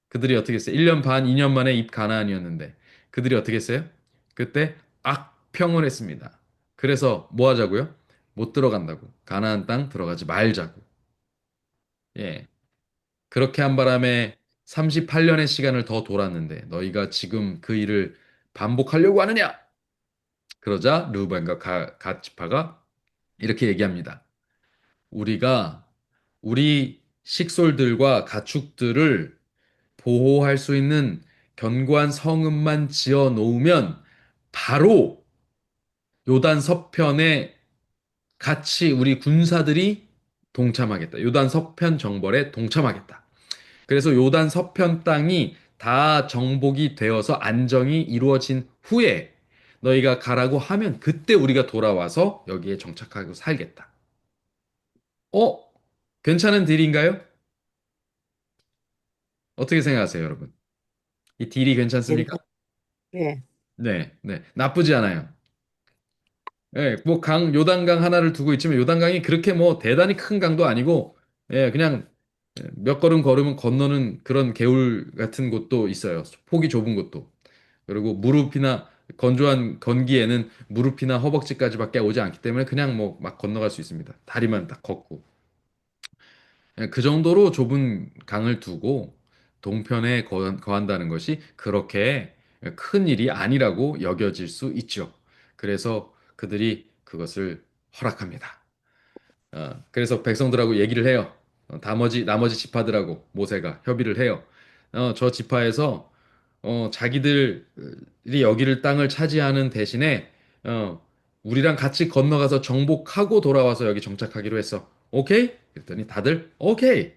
Speaker 1: 그들이 어떻게 했어요? 1년 반, 2년 만에 입 가나안이었는데 그들이 어떻게 했어요? 그때 악평을 했습니다. 그래서 뭐 하자고요? 못 들어간다고. 가나안 땅 들어가지 말자고. 예. 그렇게 한 바람에 38년의 시간을 더 돌았는데 너희가 지금 그 일을 반복하려고 하느냐? 그러자 르우벤과 갓 지파가 이렇게 얘기합니다. 우리가 우리 식솔들과 가축들을 보호할 수 있는 견고한 성읍만 지어 놓으면 바로 요단 서편에 같이 우리 군사들이 동참하겠다. 요단 서편 정벌에 동참하겠다. 그래서 요단 서편 땅이 다 정복이 되어서 안정이 이루어진 후에 너희가 가라고 하면 그때 우리가 돌아와서 여기에 정착하고 살겠다. 어? 괜찮은 딜인가요? 어떻게 생각하세요, 여러분? 이 딜이 괜찮습니까?
Speaker 2: 괜찮, 예.
Speaker 1: 네, 네. 나쁘지 않아요. 예, 뭐 요단강 하나를 두고 있지만 요단강이 그렇게 뭐 대단히 큰 강도 아니고, 예, 그냥 몇 걸음 걸으면 건너는 그런 개울 같은 곳도 있어요. 폭이 좁은 곳도. 그리고 무릎이나 건조한 건기에는 무릎이나 허벅지까지밖에 오지 않기 때문에 그냥 뭐 막 건너갈 수 있습니다. 다리만 딱 걷고. 예, 그 정도로 좁은 강을 두고 동편에 거한다는 것이 그렇게 큰 일이 아니라고 여겨질 수 있죠. 그래서 그들이 그것을 허락합니다. 그래서 백성들하고 얘기를 해요. 나머지 지파들하고 모세가 협의를 해요. 저 지파에서 자기들이 여기를 땅을 차지하는 대신에 우리랑 같이 건너가서 정복하고 돌아와서 여기 정착하기로 했어. 오케이? 그랬더니 다들 오케이.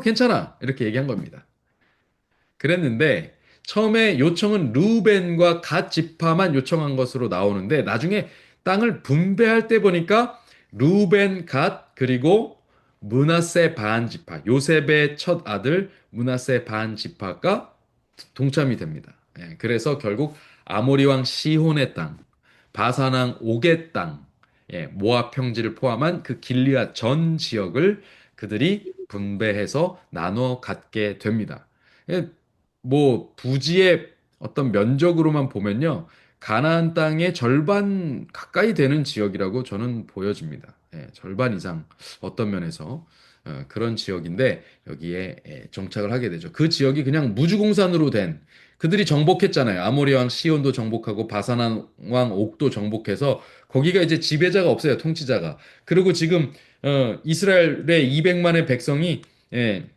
Speaker 1: 괜찮아. 이렇게 얘기한 겁니다. 그랬는데 처음에 요청은 루벤과 갓 지파만 요청한 것으로 나오는데 나중에 땅을 분배할 때 보니까 루벤, 갓 그리고 므낫세 반 지파 요셉의 첫 아들 므낫세 반 지파가 동참이 됩니다. 예, 그래서 결국 아모리 왕 시혼의 땅, 바산 왕 옥의 땅, 모압 평지를 포함한 그 길리앗 전 지역을 그들이 분배해서 나눠 갖게 됩니다. 예, 뭐 부지의 어떤 면적으로만 보면요. 가나안 땅의 절반 가까이 되는 지역이라고 저는 보여집니다. 절반 이상 어떤 면에서 그런 지역인데 여기에 정착을 하게 되죠. 그 지역이 그냥 무주공산으로 된 그들이 정복했잖아요. 아모리 왕 시온도 정복하고 바산 왕 옥도 정복해서 거기가 이제 지배자가 없어요. 통치자가. 그리고 지금 이스라엘의 200만의 백성이 예,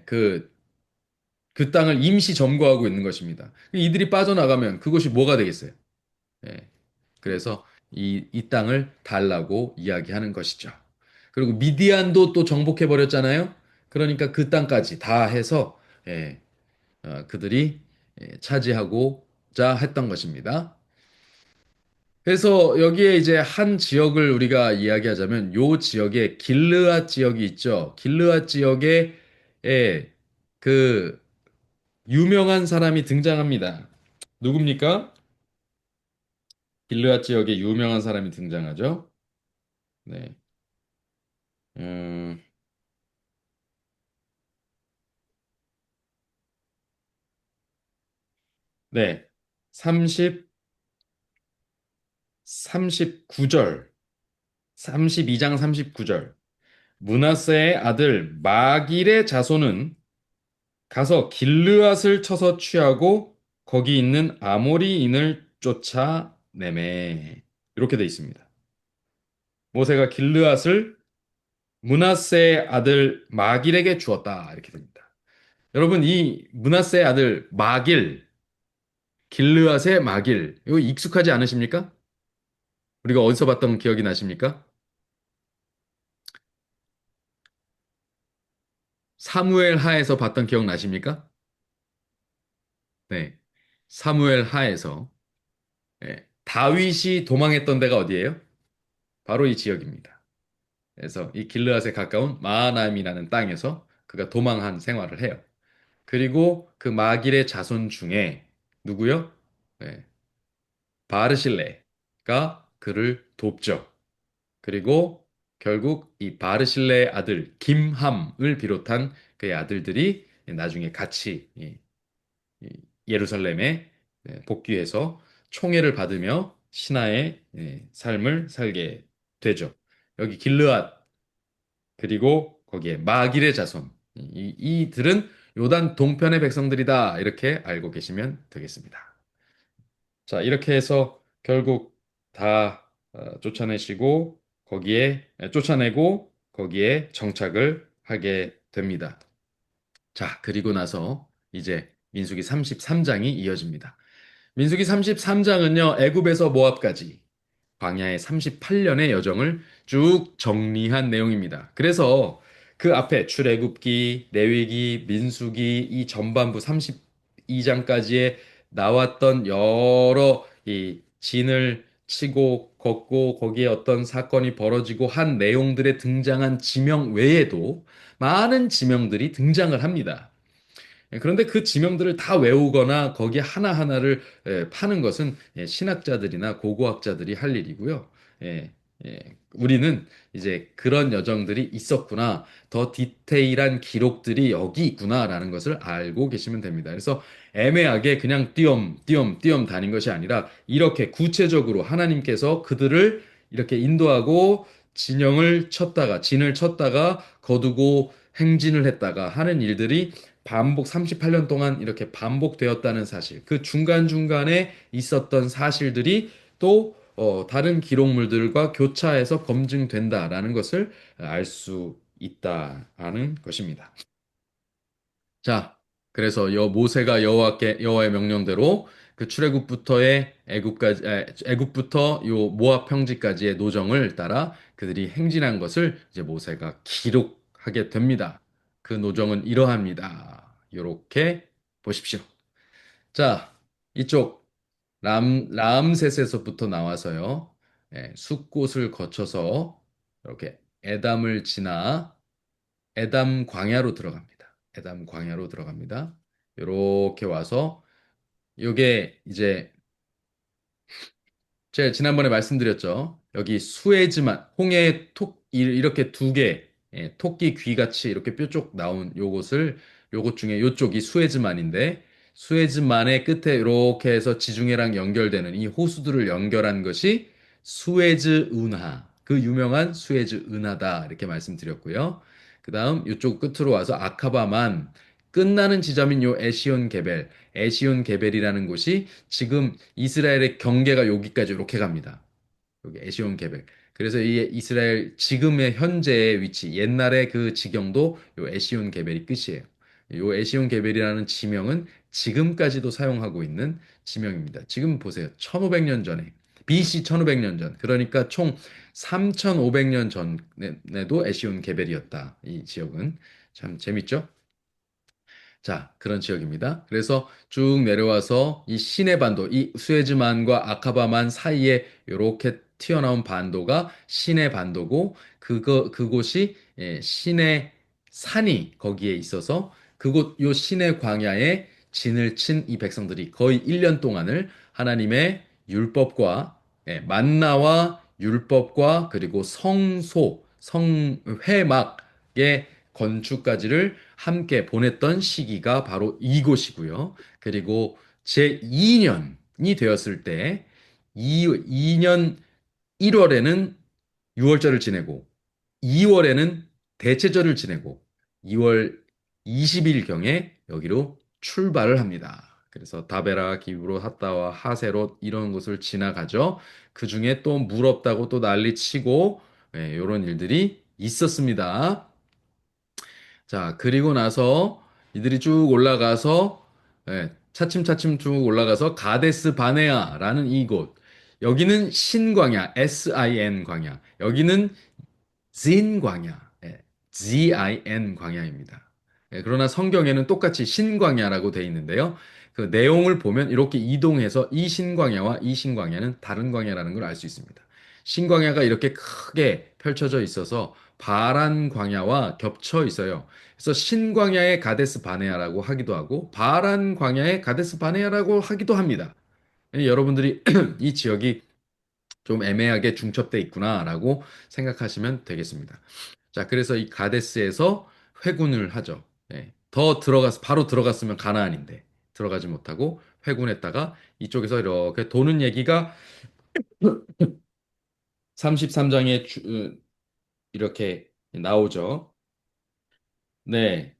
Speaker 1: 그 땅을 임시 점거하고 있는 것입니다. 이들이 빠져나가면 그것이 뭐가 되겠어요? 예. 그래서 이 땅을 달라고 이야기하는 것이죠. 그리고 미디안도 또 정복해 버렸잖아요. 그러니까 그 땅까지 다 해서 그들이 차지하고자 했던 것입니다. 그래서 여기에 이제 한 지역을 우리가 이야기하자면 요 지역에 길르앗 지역이 있죠. 길르앗 지역에 그 유명한 사람이 등장합니다. 누굽니까? 길르앗 지역에 유명한 사람이 등장하죠. 네. 음, 네. 30, 39절. 32장 39절. 므낫세의 아들 마길의 자손은 가서 길르앗을 쳐서 취하고 거기 있는 아모리인을 쫓아내매. 이렇게 돼 있습니다. 모세가 길르앗을 므낫세의 아들 마길에게 주었다. 이렇게 됩니다. 여러분, 이 므낫세의 아들 마길, 길르앗의 마길, 이거 익숙하지 않으십니까? 우리가 어디서 봤던 기억이 나십니까? 사무엘 하에서 봤던 기억 나십니까? 네. 사무엘 하에서 예, 다윗이 도망했던 데가 어디예요? 바로 이 지역입니다. 그래서 이 길르앗에 가까운 마하나임이라는 땅에서 그가 도망한 생활을 해요. 그리고 그 마길의 자손 중에 누구요? 네, 바르실레가 그를 돕죠. 그리고 결국 이 바르실레의 아들 김함을 비롯한 그의 아들들이 나중에 같이 이 예루살렘에 복귀해서 총애를 받으며 신하의 삶을 살게 되죠. 여기 길르앗 그리고 거기에 마길의 자손 이들은 요단 동편의 백성들이다 이렇게 알고 계시면 되겠습니다. 자, 이렇게 해서 결국 다 쫓아내시고 쫓아내고 거기에 정착을 하게 됩니다. 자, 그리고 나서 이제 민수기 33장이 이어집니다. 민수기 33장은요, 애굽에서 모압까지 광야의 38년의 여정을 쭉 정리한 내용입니다. 그래서 그 앞에 출애굽기, 레위기, 민수기 이 전반부 32장까지에 나왔던 여러 이 진을 치고 걷고 거기에 어떤 사건이 벌어지고 한 내용들에 등장한 지명 외에도 많은 지명들이 등장을 합니다. 그런데 그 지명들을 다 외우거나 거기에 하나하나를 파는 것은 신학자들이나 고고학자들이 할 일이고요. 예, 예, 우리는 이제 그런 여정들이 있었구나, 더 디테일한 기록들이 여기 있구나라는 것을 알고 계시면 됩니다. 그래서 애매하게 그냥 띄엄띄엄 다닌 것이 아니라 이렇게 구체적으로 하나님께서 그들을 이렇게 인도하고 진을 쳤다가 거두고 행진을 했다가 하는 일들이 38년 동안 이렇게 반복되었다는 사실, 그 중간중간에 있었던 사실들이 또 다른 기록물들과 교차해서 검증된다라는 것을 알 수 있다라는 것입니다. 자, 그래서 모세가 여호와의 명령대로 그 출애굽부터의 애굽부터 요 모압 평지까지의 노정을 따라 그들이 행진한 것을 이제 모세가 기록하게 됩니다. 그 노정은 이러합니다. 요렇게 보십시오. 자, 이쪽 라암셋에서부터 나와서요. 숫곳을 거쳐서 이렇게 에담을 지나 에담 광야로 들어갑니다. 에담 광야로 들어갑니다. 이렇게 와서 요게 이제 제가 지난번에 말씀드렸죠. 여기 수에즈만 홍해 이렇게 두 개, 토끼 귀같이 이렇게 뾰족 나온 요것 중에 요쪽이 수에즈만인데 수에즈만의 끝에 이렇게 해서 지중해랑 연결되는 이 호수들을 연결한 것이 수에즈 운하, 그 유명한 수에즈 운하다 이렇게 말씀드렸고요. 그다음 이쪽 끝으로 와서 아카바만 끝나는 지점인 요 에시온 게벨이라는 곳이 지금 이스라엘의 경계가 여기까지 이렇게 갑니다. 여기 에시온 게벨. 그래서 이 이스라엘 지금의 현재의 위치, 옛날의 그 지경도 요 에시온 게벨이 끝이에요. 요 에시온 게벨이라는 지명은 지금까지도 사용하고 있는 지명입니다. 지금 보세요. 1500년 전에 BC 1500년 전. 그러니까 총 3500년 전에도 에시온 게벨이었다. 이 지역은 참 재밌죠? 자, 그런 지역입니다. 그래서 쭉 내려와서 이 시내 반도, 이 수에즈만과 아카바만 사이에 이렇게 튀어나온 반도가 시내 반도고, 그곳이 시내 산이 거기에 있어서 요 시내 광야에 진을 친 이 백성들이 거의 1년 동안을 하나님의 율법과 만나와 율법과 그리고 성회막의 건축까지를 함께 보냈던 시기가 바로 이곳이고요. 그리고 제2년이 되었을 때 2년 1월에는 유월절을 지내고 2월에는 대체절을 지내고 2월 20일경에 여기로 출발을 합니다. 그래서 다베라, 기브로, 핫다와 하세롯 이런 곳을 지나가죠. 그 중에 또 물 없다고 또 난리 치고 이런 일들이 있었습니다. 자, 그리고 나서 이들이 쭉 올라가서 차츰차츰 쭉 올라가서 가데스 바네아라는 이곳. 여기는 신광야, S-I-N 광야. 여기는 진 광야, 예, G-I-N 광야입니다. 예, 그러나 성경에는 똑같이 신광야라고 돼 있는데요. 그 내용을 보면 이렇게 이동해서 이 신광야와 이 신광야는 다른 광야라는 걸 알 수 있습니다. 신광야가 이렇게 크게 펼쳐져 있어서 바란 광야와 겹쳐 있어요. 그래서 신광야의 가데스 바네아라고 하기도 하고 바란 광야의 가데스 바네아라고 하기도 합니다. 여러분들이 이 지역이 좀 애매하게 중첩돼 있구나라고 생각하시면 되겠습니다. 자, 그래서 이 가데스에서 회군을 하죠. 예, 더 들어가서 바로 들어갔으면 가나안인데 들어가지 못하고 회군했다가 이쪽에서 이렇게 도는 얘기가 33장에 이렇게 나오죠. 네.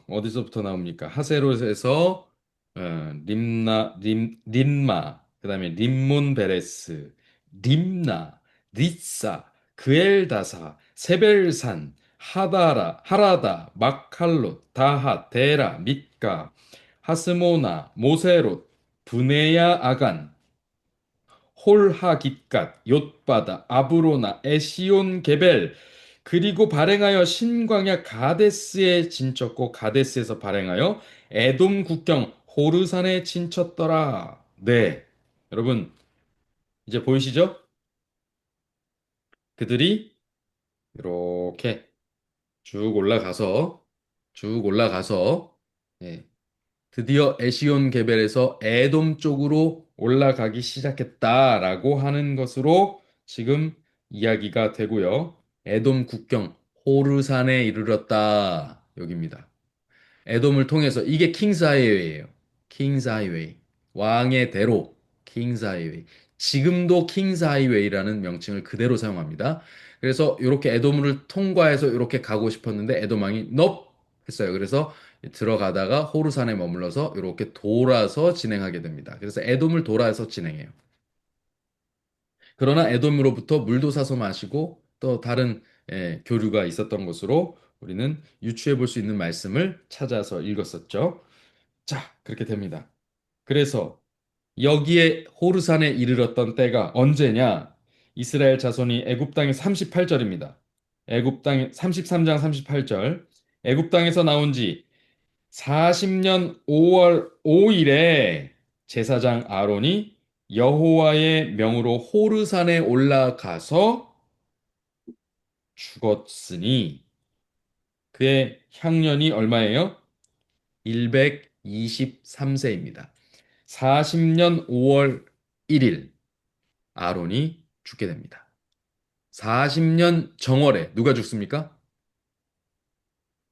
Speaker 1: 어디서부터 나옵니까? 하세롯에서 림마, 그다음에 림몬 베레스, 림나, 릿사, 그엘다사, 세벨산, 하라다, 막칼롯, 다핫, 데라, mit가, 하스모나, 모세롯, 브네야 아간, 홀하깃갓, 옅바다, 아브로나, 에시온 게벨, 그리고 발행하여 신광야 가데스에 진쳤고 가데스에서 발행하여 에돔 국경 호르산에 진쳤더라. 네. 여러분 이제 보이시죠? 그들이 이렇게 쭉 올라가서 예, 드디어 에시온 게벨에서 에돔 쪽으로 올라가기 시작했다라고 하는 것으로 지금 이야기가 되고요. 에돔 국경 호르산에 이르렀다. 여기입니다. 에돔을 통해서 이게 킹스 하이웨이예요. 킹스 하이웨이. 왕의 대로 킹스 하이웨이. 지금도 킹스 하이웨이라는 명칭을 그대로 사용합니다. 그래서 이렇게 에돔을 통과해서 이렇게 가고 싶었는데 에돔 왕이 넙 했어요. 그래서 들어가다가 호르산에 머물러서 이렇게 돌아서 진행하게 됩니다. 그래서 에돔을 돌아서 진행해요. 그러나 에돔으로부터 물도 사서 마시고 또 다른 교류가 있었던 것으로 우리는 유추해 볼 수 있는 말씀을 찾아서 읽었었죠. 자, 그렇게 됩니다. 그래서 여기에 호르산에 이르렀던 때가 언제냐? 이스라엘 자손이 애굽 땅에 38절입니다. 애굽 땅에 33장 38절. 애굽 땅에서 나온 지 40년 5월 5일에 제사장 아론이 여호와의 명으로 호르산에 올라가서 죽었으니 그의 향년이 얼마예요? 123세입니다. 40년 5월 1일 아론이 죽게 됩니다. 40년 정월에 누가 죽습니까?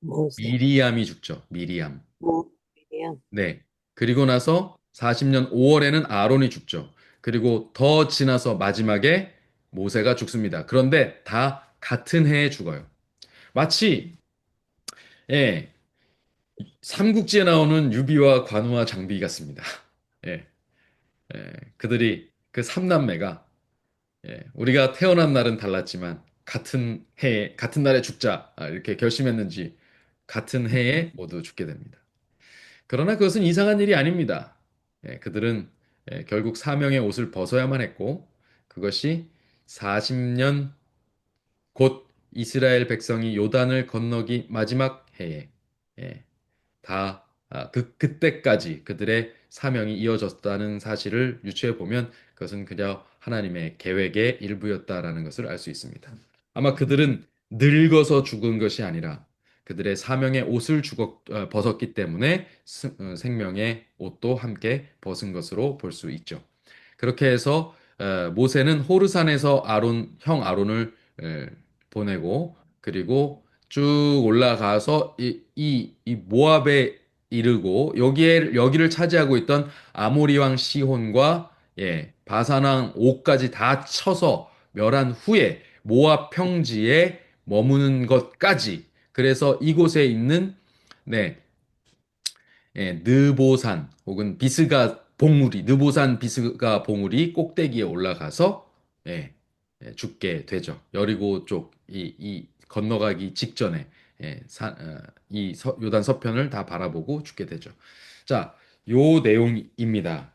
Speaker 2: 모세,
Speaker 1: 미리암이 죽죠. 미리암.
Speaker 2: 모세야.
Speaker 1: 네. 그리고 나서 40년 5월에는 아론이 죽죠. 그리고 더 지나서 마지막에 모세가 죽습니다. 그런데 다 같은 해에 죽어요. 마치 예, 삼국지에 나오는 유비와 관우와 장비 같습니다. 예, 그들이 그 삼남매가 우리가 태어난 날은 달랐지만 같은 해에 같은 날에 죽자 이렇게 결심했는지 같은 해에 모두 죽게 됩니다. 그러나 그것은 이상한 일이 아닙니다. 그들은 결국 사명의 옷을 벗어야만 했고 그것이 40년 곧 이스라엘 백성이 요단을 건너기 마지막 해에 예, 그때까지 그들의 사명이 이어졌다는 사실을 유추해 보면 그것은 그저 하나님의 계획의 일부였다라는 것을 알 수 있습니다. 아마 그들은 늙어서 죽은 것이 아니라 그들의 사명의 옷을 벗었기 때문에 생명의 옷도 함께 벗은 것으로 볼 수 있죠. 그렇게 해서 모세는 호르산에서 형 아론을 보내고 그리고 쭉 올라가서 이 모압에 이르고 여기를 차지하고 있던 아모리 왕 시혼과 바산 왕 옥까지 다 쳐서 멸한 후에 모압 평지에 머무는 것까지 그래서 이곳에 있는 네, 느보산 혹은 비스가 봉우리, 느보산 비스가 봉우리 꼭대기에 올라가서 죽게 되죠. 여리고 쪽 이 건너가기 직전에 요단 서편을 다 바라보고 죽게 되죠. 자, 요 내용입니다.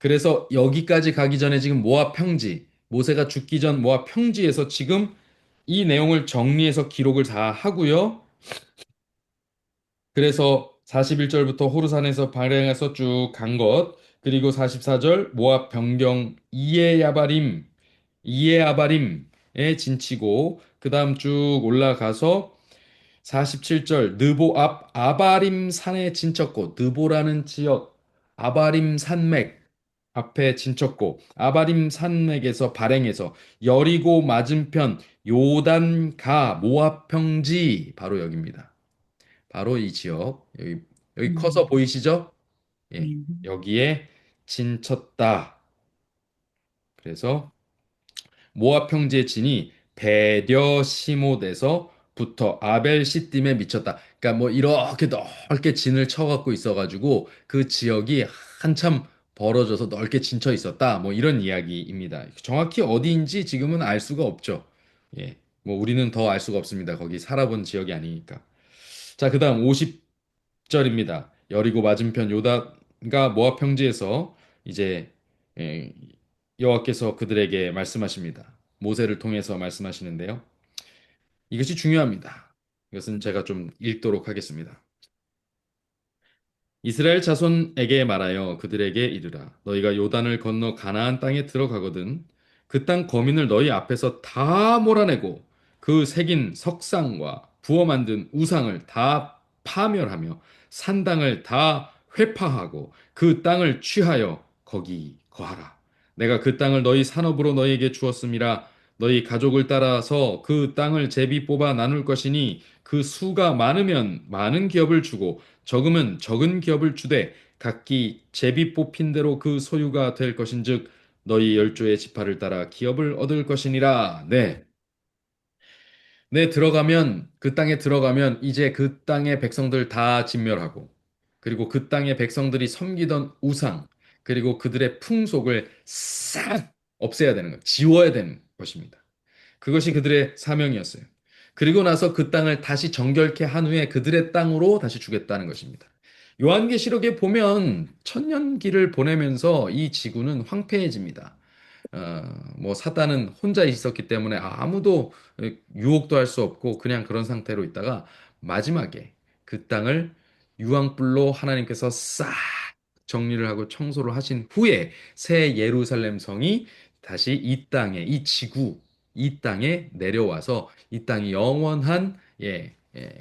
Speaker 1: 그래서 여기까지 가기 전에 지금 모압 평지, 모세가 죽기 전 모압 평지에서 지금 이 내용을 정리해서 기록을 다 하고요. 그래서 41절부터 호르산에서 발행해서 쭉 간 것, 그리고 44절 모압 변경 이에아바림에 진치고, 그 다음 쭉 올라가서 47절 느보 앞 아바림 산에 진쳤고, 느보라는 지역 아바림 산맥 앞에 진쳤고, 아바림 산맥에서 발행해서 여리고 맞은편 요단가 모압 평지, 바로 여기입니다. 바로 이 지역, 여기 커서
Speaker 2: 음,
Speaker 1: 보이시죠? 예,
Speaker 2: 네.
Speaker 1: 여기에 진쳤다. 그래서 모압 평지의 진이 베려시못에서부터 아벨 시딤에 미쳤다. 그러니까 뭐 이렇게 넓게 진을 쳐갖고 있어가지고 그 지역이 한참 벌어져서 넓게 진쳐 있었다. 뭐 이런 이야기입니다. 정확히 어디인지 지금은 알 수가 없죠. 예, 뭐 우리는 더 알 수가 없습니다. 거기 살아본 지역이 아니니까. 자, 그다음 50절입니다. 여리고 맞은편 요단과 모압 평지에서 이제 예, 여호와께서 그들에게 말씀하십니다. 모세를 통해서 말씀하시는데요. 이것이 중요합니다. 이것은 제가 좀 읽도록 하겠습니다. 이스라엘 자손에게 말하여 그들에게 이르라. 너희가 요단을 건너 가나안 땅에 들어가거든 그 땅 거민을 너희 앞에서 다 몰아내고 그 새긴 석상과 부어 만든 우상을 다 파멸하며 산당을 다 회파하고 그 땅을 취하여 거기 거하라. 내가 그 땅을 너희 산업으로 너희에게 주었음이라. 너희 가족을 따라서 그 땅을 제비 뽑아 나눌 것이니 그 수가 많으면 많은 기업을 주고 적으면 적은 기업을 주되 각기 제비 뽑힌 대로 그 소유가 될 것인즉 너희 열조의 지파를 따라 기업을 얻을 것이니라. 네. 네, 들어가면 그 땅에 들어가면 이제 그 땅의 백성들 다 진멸하고 그리고 그 땅의 백성들이 섬기던 우상 그리고 그들의 풍속을 싹 없애야 되는 것, 지워야 되는 것입니다. 그것이 그들의 사명이었어요. 그리고 나서 그 땅을 다시 정결케 한 후에 그들의 땅으로 다시 주겠다는 것입니다. 요한계시록에 보면 천년기를 보내면서 이 지구는 황폐해집니다. 뭐 사단은 혼자 있었기 때문에 아무도 유혹도 할 수 없고 그냥 그런 상태로 있다가 마지막에 그 땅을 유황불로 하나님께서 싹 정리를 하고 청소를 하신 후에 새 예루살렘 성이 다시 이 땅에, 이 지구, 이 땅에 내려와서 이 땅이 영원한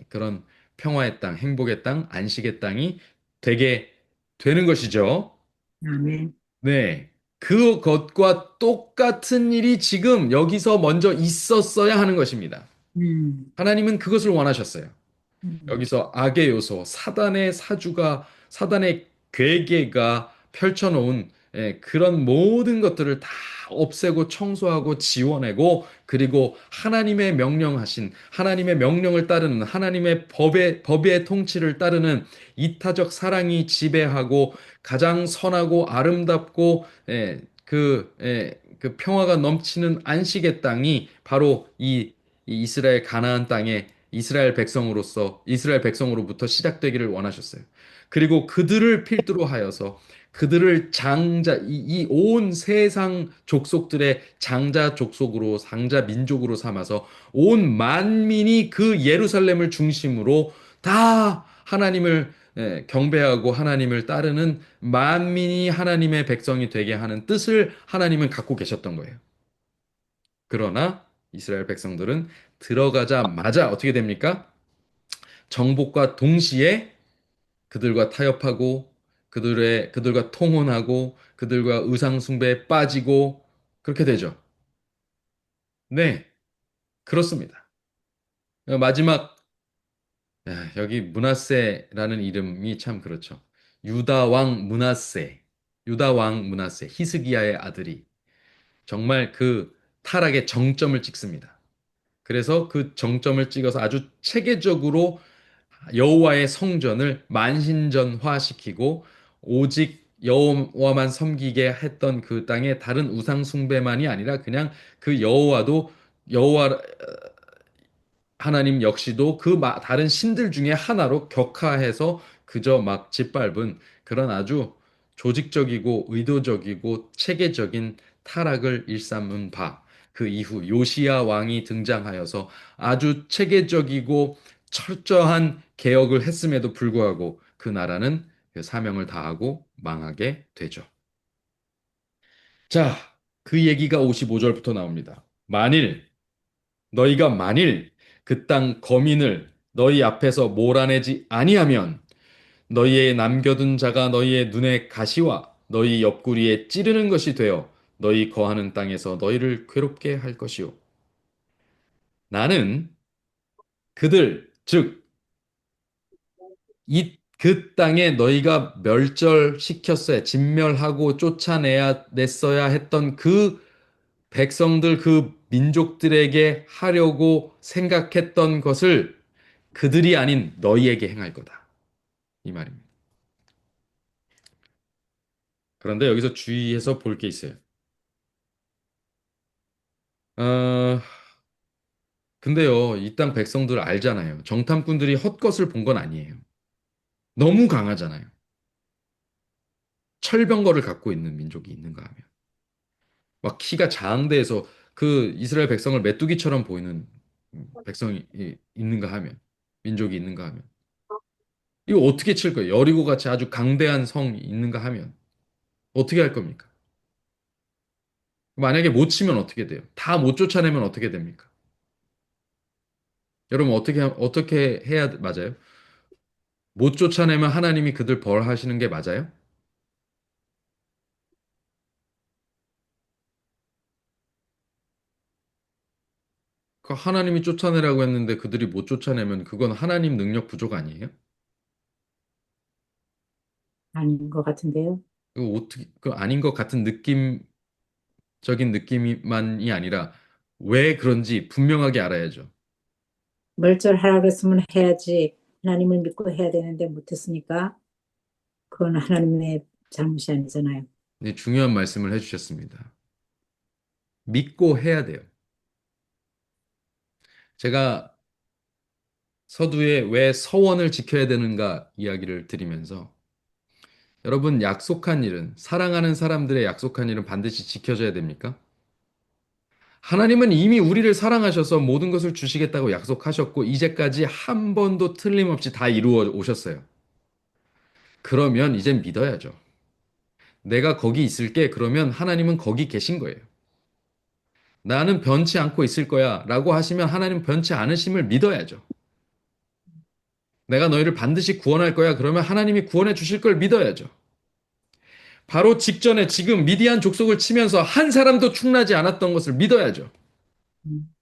Speaker 1: 그런 평화의 땅, 행복의 땅, 안식의 땅이 되게 되는 것이죠.
Speaker 2: 아멘.
Speaker 1: 네. 그것과 똑같은 일이 지금 여기서 먼저 있었어야 하는 것입니다.
Speaker 2: 음,
Speaker 1: 하나님은 그것을 원하셨어요.
Speaker 2: 음,
Speaker 1: 여기서 악의 요소, 사단의 사주가, 사단의 괴계가 펼쳐놓은 그런 모든 것들을 다 없애고 청소하고 지워내고 그리고 하나님의 명령하신 하나님의 명령을 따르는 하나님의 법의 통치를 따르는 이타적 사랑이 지배하고 가장 선하고 아름답고 그 평화가 넘치는 안식의 땅이 바로 이 이스라엘 가나안 땅에 이스라엘 백성으로부터 시작되기를 원하셨어요. 그리고 그들을 필두로 하여서 그들을 이 온 세상 족속들의 장자 족속으로 장자 민족으로 삼아서 온 만민이 그 예루살렘을 중심으로 다 하나님을 경배하고 하나님을 따르는 만민이 하나님의 백성이 되게 하는 뜻을 하나님은 갖고 계셨던 거예요. 그러나 이스라엘 백성들은 들어가자마자 어떻게 됩니까? 정복과 동시에 그들과 타협하고 그들과 통혼하고 그들과 의상 숭배에 빠지고 그렇게 되죠. 네, 그렇습니다. 마지막 여기 므낫세라는 이름이 참 그렇죠. 유다 왕 므낫세, 히스기야의 아들이 정말 그 타락의 정점을 찍습니다. 그래서 그 정점을 찍어서 아주 체계적으로 여호와의 성전을 만신전화시키고 오직 여호와만 섬기게 했던 그 땅에 다른 우상 숭배만이 아니라 그냥 그 여호와 하나님 역시도 그 다른 신들 중에 하나로 격하해서 그저 막 짓밟은 그런 아주 조직적이고 의도적이고 체계적인 타락을 일삼은 바, 그 이후 요시야 왕이 등장하여서 아주 체계적이고 철저한 개혁을 했음에도 불구하고 그 나라는 그 사명을 다하고 망하게 되죠. 자, 그 얘기가 55절부터 나옵니다. 너희가 만일 그 땅 거민을 너희 앞에서 몰아내지 아니하면 너희의 남겨둔 자가 너희의 눈에 가시와 너희 옆구리에 찌르는 것이 되어 너희 거하는 땅에서 너희를 괴롭게 할 것이요. 나는 즉, 그 땅에 너희가 진멸하고 냈어야 했던 그 백성들, 그 민족들에게 하려고 생각했던 것을 그들이 아닌 너희에게 행할 거다. 이 말입니다. 그런데 여기서 주의해서 볼 게 있어요. 어, 근데요, 이 땅 백성들 알잖아요. 정탐꾼들이 헛것을 본 건 아니에요. 너무 강하잖아요. 철병거를 갖고 있는 민족이 있는가 하면. 막 키가 장대해서 그 이스라엘 백성을 메뚜기처럼 보이는 백성이 있는가 하면. 민족이 있는가 하면. 이거 어떻게 칠 거예요? 여리고 같이 아주 강대한 성이 있는가 하면. 어떻게 할 겁니까? 만약에 못 치면 어떻게 돼요? 다 못 쫓아내면 어떻게 됩니까? 여러분 어떻게 해야 맞아요? 못 쫓아내면 하나님이 그들 벌하시는 게 맞아요? 그 하나님이 쫓아내라고 했는데 그들이 못 쫓아내면 그건 하나님 능력 부족 아니에요?
Speaker 2: 아닌 것 같은데요.
Speaker 1: 그거 어떻게 그 아닌 것 같은 느낌만이 아니라 왜 그런지 분명하게 알아야죠.
Speaker 2: 멀쩡하라 그랬으면 해야지. 하나님을 믿고 해야 되는데 못했으니까 그건 하나님의 잘못이 아니잖아요.
Speaker 1: 네, 중요한 말씀을 해주셨습니다. 믿고 해야 돼요. 제가 서두에 왜 서원을 지켜야 되는가 이야기를 드리면서 여러분 약속한 일은 사랑하는 사람들의 약속한 일은 반드시 지켜져야 됩니까? 하나님은 이미 우리를 사랑하셔서 모든 것을 주시겠다고 약속하셨고, 이제까지 한 번도 틀림없이 다 이루어 오셨어요. 그러면 이젠 믿어야죠. 내가 거기 있을게. 그러면 하나님은 거기 계신 거예요. 나는 변치 않고 있을 거야. 라고 하시면 하나님 변치 않으심을 믿어야죠. 내가 너희를 반드시 구원할 거야. 그러면 하나님이 구원해 주실 걸 믿어야죠. 바로 직전에 지금 미디안 족속을 치면서 한 사람도 충나지 않았던 것을 믿어야죠.
Speaker 2: 음.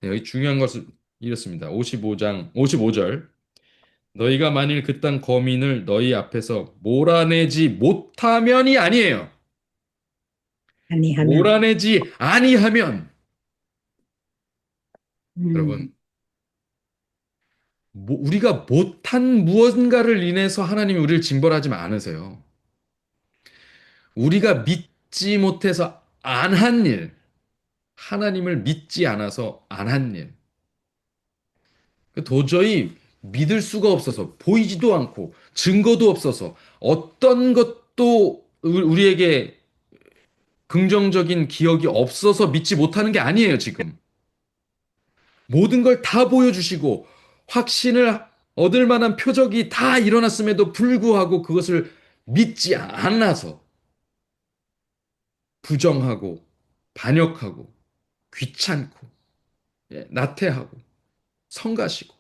Speaker 1: 네, 여기 중요한 것은 이렇습니다. 55절. 너희가 만일 그 땅 거민을 너희 앞에서 몰아내지 못하면이 아니에요.
Speaker 2: 아니하면,
Speaker 1: 몰아내지 아니하면 여러분
Speaker 2: 음,
Speaker 1: 우리가 못한 무언가를 인해서 하나님이 우리를 징벌하지 않으세요. 우리가 믿지 못해서 안 한 일, 하나님을 믿지 않아서 안 한 일. 도저히 믿을 수가 없어서 보이지도 않고 증거도 없어서 어떤 것도 우리에게 긍정적인 기억이 없어서 믿지 못하는 게 아니에요, 지금. 모든 걸 다 보여주시고 확신을 얻을 만한 표적이 다 일어났음에도 불구하고 그것을 믿지 않아서 부정하고 반역하고 귀찮고 나태하고 성가시고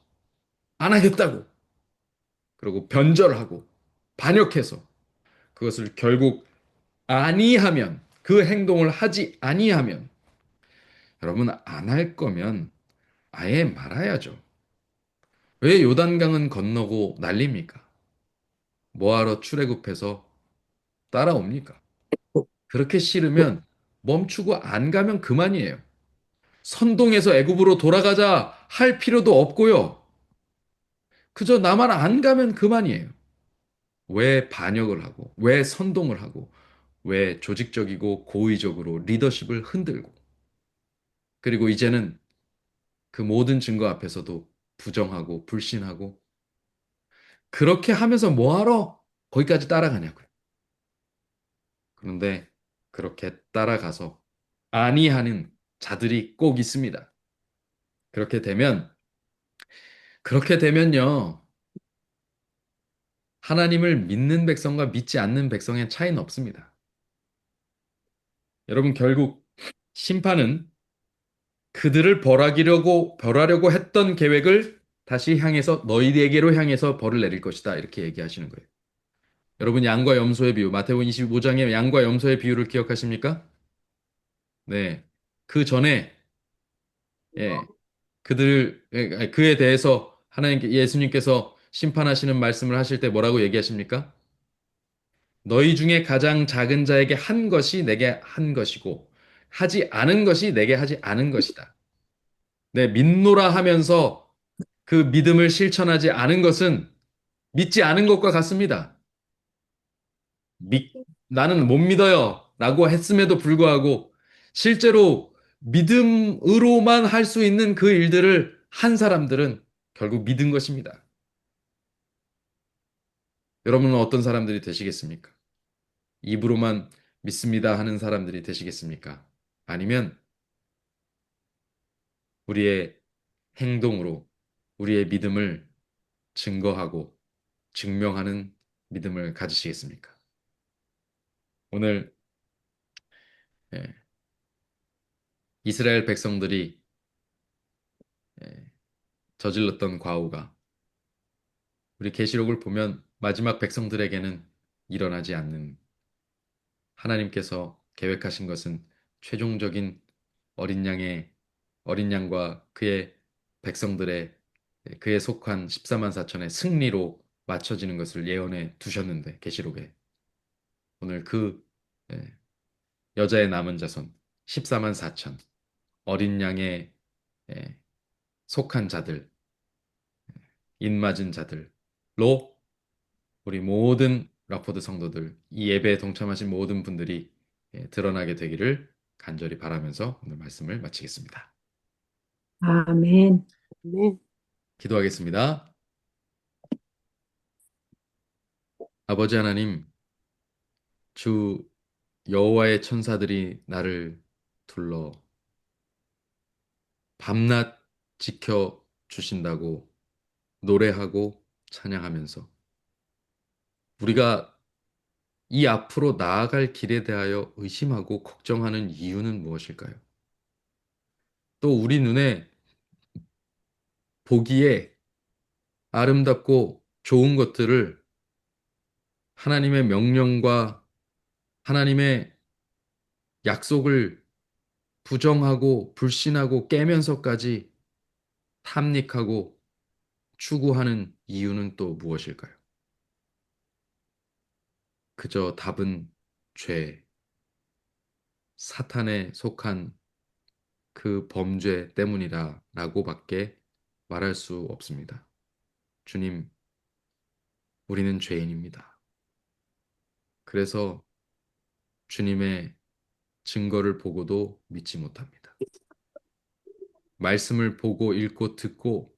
Speaker 1: 안 하겠다고 그리고 변절하고 반역해서 그것을 결국 아니하면 그 행동을 하지 아니하면 여러분 안 할 거면 아예 말아야죠. 왜 요단강은 건너고 난립니까? 뭐하러 출애굽해서 따라옵니까? 그렇게 싫으면 멈추고 안 가면 그만이에요. 선동해서 애굽으로 돌아가자 할 필요도 없고요. 그저 나만 안 가면 그만이에요. 왜 반역을 하고, 왜 선동을 하고, 왜 조직적이고 고의적으로 리더십을 흔들고, 그리고 이제는 그 모든 증거 앞에서도 부정하고 불신하고, 그렇게 하면서 뭐하러? 거기까지 따라가냐고요. 그런데 그렇게 따라가서 아니하는 자들이 꼭 있습니다. 그렇게 되면, 그렇게 되면요. 하나님을 믿는 백성과 믿지 않는 백성의 차이는 없습니다. 여러분, 결국 심판은 그들을 벌하려고 했던 계획을 다시 향해서 너희에게로 향해서 벌을 내릴 것이다. 이렇게 얘기하시는 거예요. 여러분, 양과 염소의 비유, 마태복음 25장의 양과 염소의 비유를 기억하십니까? 네. 그 전에, 예, 그에 대해서 예수님께서 심판하시는 말씀을 하실 때 뭐라고 얘기하십니까? 너희 중에 가장 작은 자에게 한 것이 내게 한 것이고, 하지 않은 것이 내게 하지 않은 것이다. 네, 믿노라 하면서 그 믿음을 실천하지 않은 것은 믿지 않은 것과 같습니다. 나는 못 믿어요. 라고 했음에도 불구하고 실제로 믿음으로만 할 수 있는 그 일들을 한 사람들은 결국 믿은 것입니다. 여러분은 어떤 사람들이 되시겠습니까? 입으로만 믿습니다 하는 사람들이 되시겠습니까? 아니면 우리의 행동으로 우리의 믿음을 증거하고 증명하는 믿음을 가지시겠습니까? 오늘 예, 이스라엘 백성들이 예, 저질렀던 과오가 우리 계시록을 보면 마지막 백성들에게는 일어나지 않는 하나님께서 계획하신 것은 최종적인 어린 양의 어린 양과 그의 백성들의 그에 속한 14만 4천의 승리로 맞춰지는 것을 예언해 두셨는데 계시록에 오늘 그 예, 여자의 남은 자손 14만 4천 어린 양의 예, 속한 자들 인맞은 자들로 우리 모든 락포드 성도들, 이 예배에 동참하신 모든 분들이 드러나게 되기를 간절히 바라면서 오늘 말씀을 마치겠습니다.
Speaker 2: 아멘.
Speaker 3: 네.
Speaker 1: 기도하겠습니다. 아버지 하나님, 주 여호와의 천사들이 나를 둘러 밤낮 지켜 주신다고 노래하고 찬양하면서 우리가 이 앞으로 나아갈 길에 대하여 의심하고 걱정하는 이유는 무엇일까요? 또 우리 눈에 보기에 아름답고 좋은 것들을 하나님의 명령과 하나님의 약속을 부정하고 불신하고 깨면서까지 탐닉하고 추구하는 이유는 또 무엇일까요? 그저 답은 죄, 사탄에 속한 그 범죄 때문이다 라고밖에 말할 수 없습니다. 주님, 우리는 죄인입니다. 그래서 주님의 증거를 보고도 믿지 못합니다. 말씀을 보고 읽고 듣고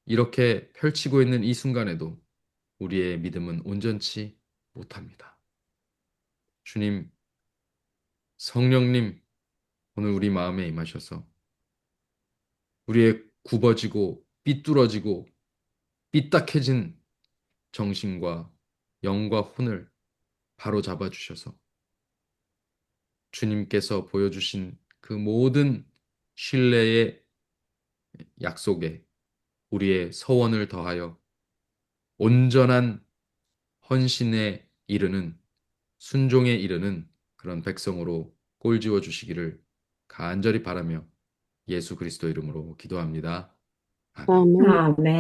Speaker 1: 이렇게 펼치고 있는 이 순간에도 우리의 믿음은 온전치 못합니다. 주님, 성령님, 오늘 우리 마음에 임하셔서 우리의 굽어지고 삐뚤어지고 삐딱해진 정신과 영과 혼을 바로 잡아 주셔서 주님께서 보여주신 그 모든 신뢰의 약속에 우리의 서원을 더하여 온전한 헌신에 이르는 순종에 이르는 그런 백성으로 꼴지어 주시기를 간절히 바라며 예수 그리스도 이름으로 기도합니다. 아멘.
Speaker 3: 아멘.
Speaker 2: 아멘.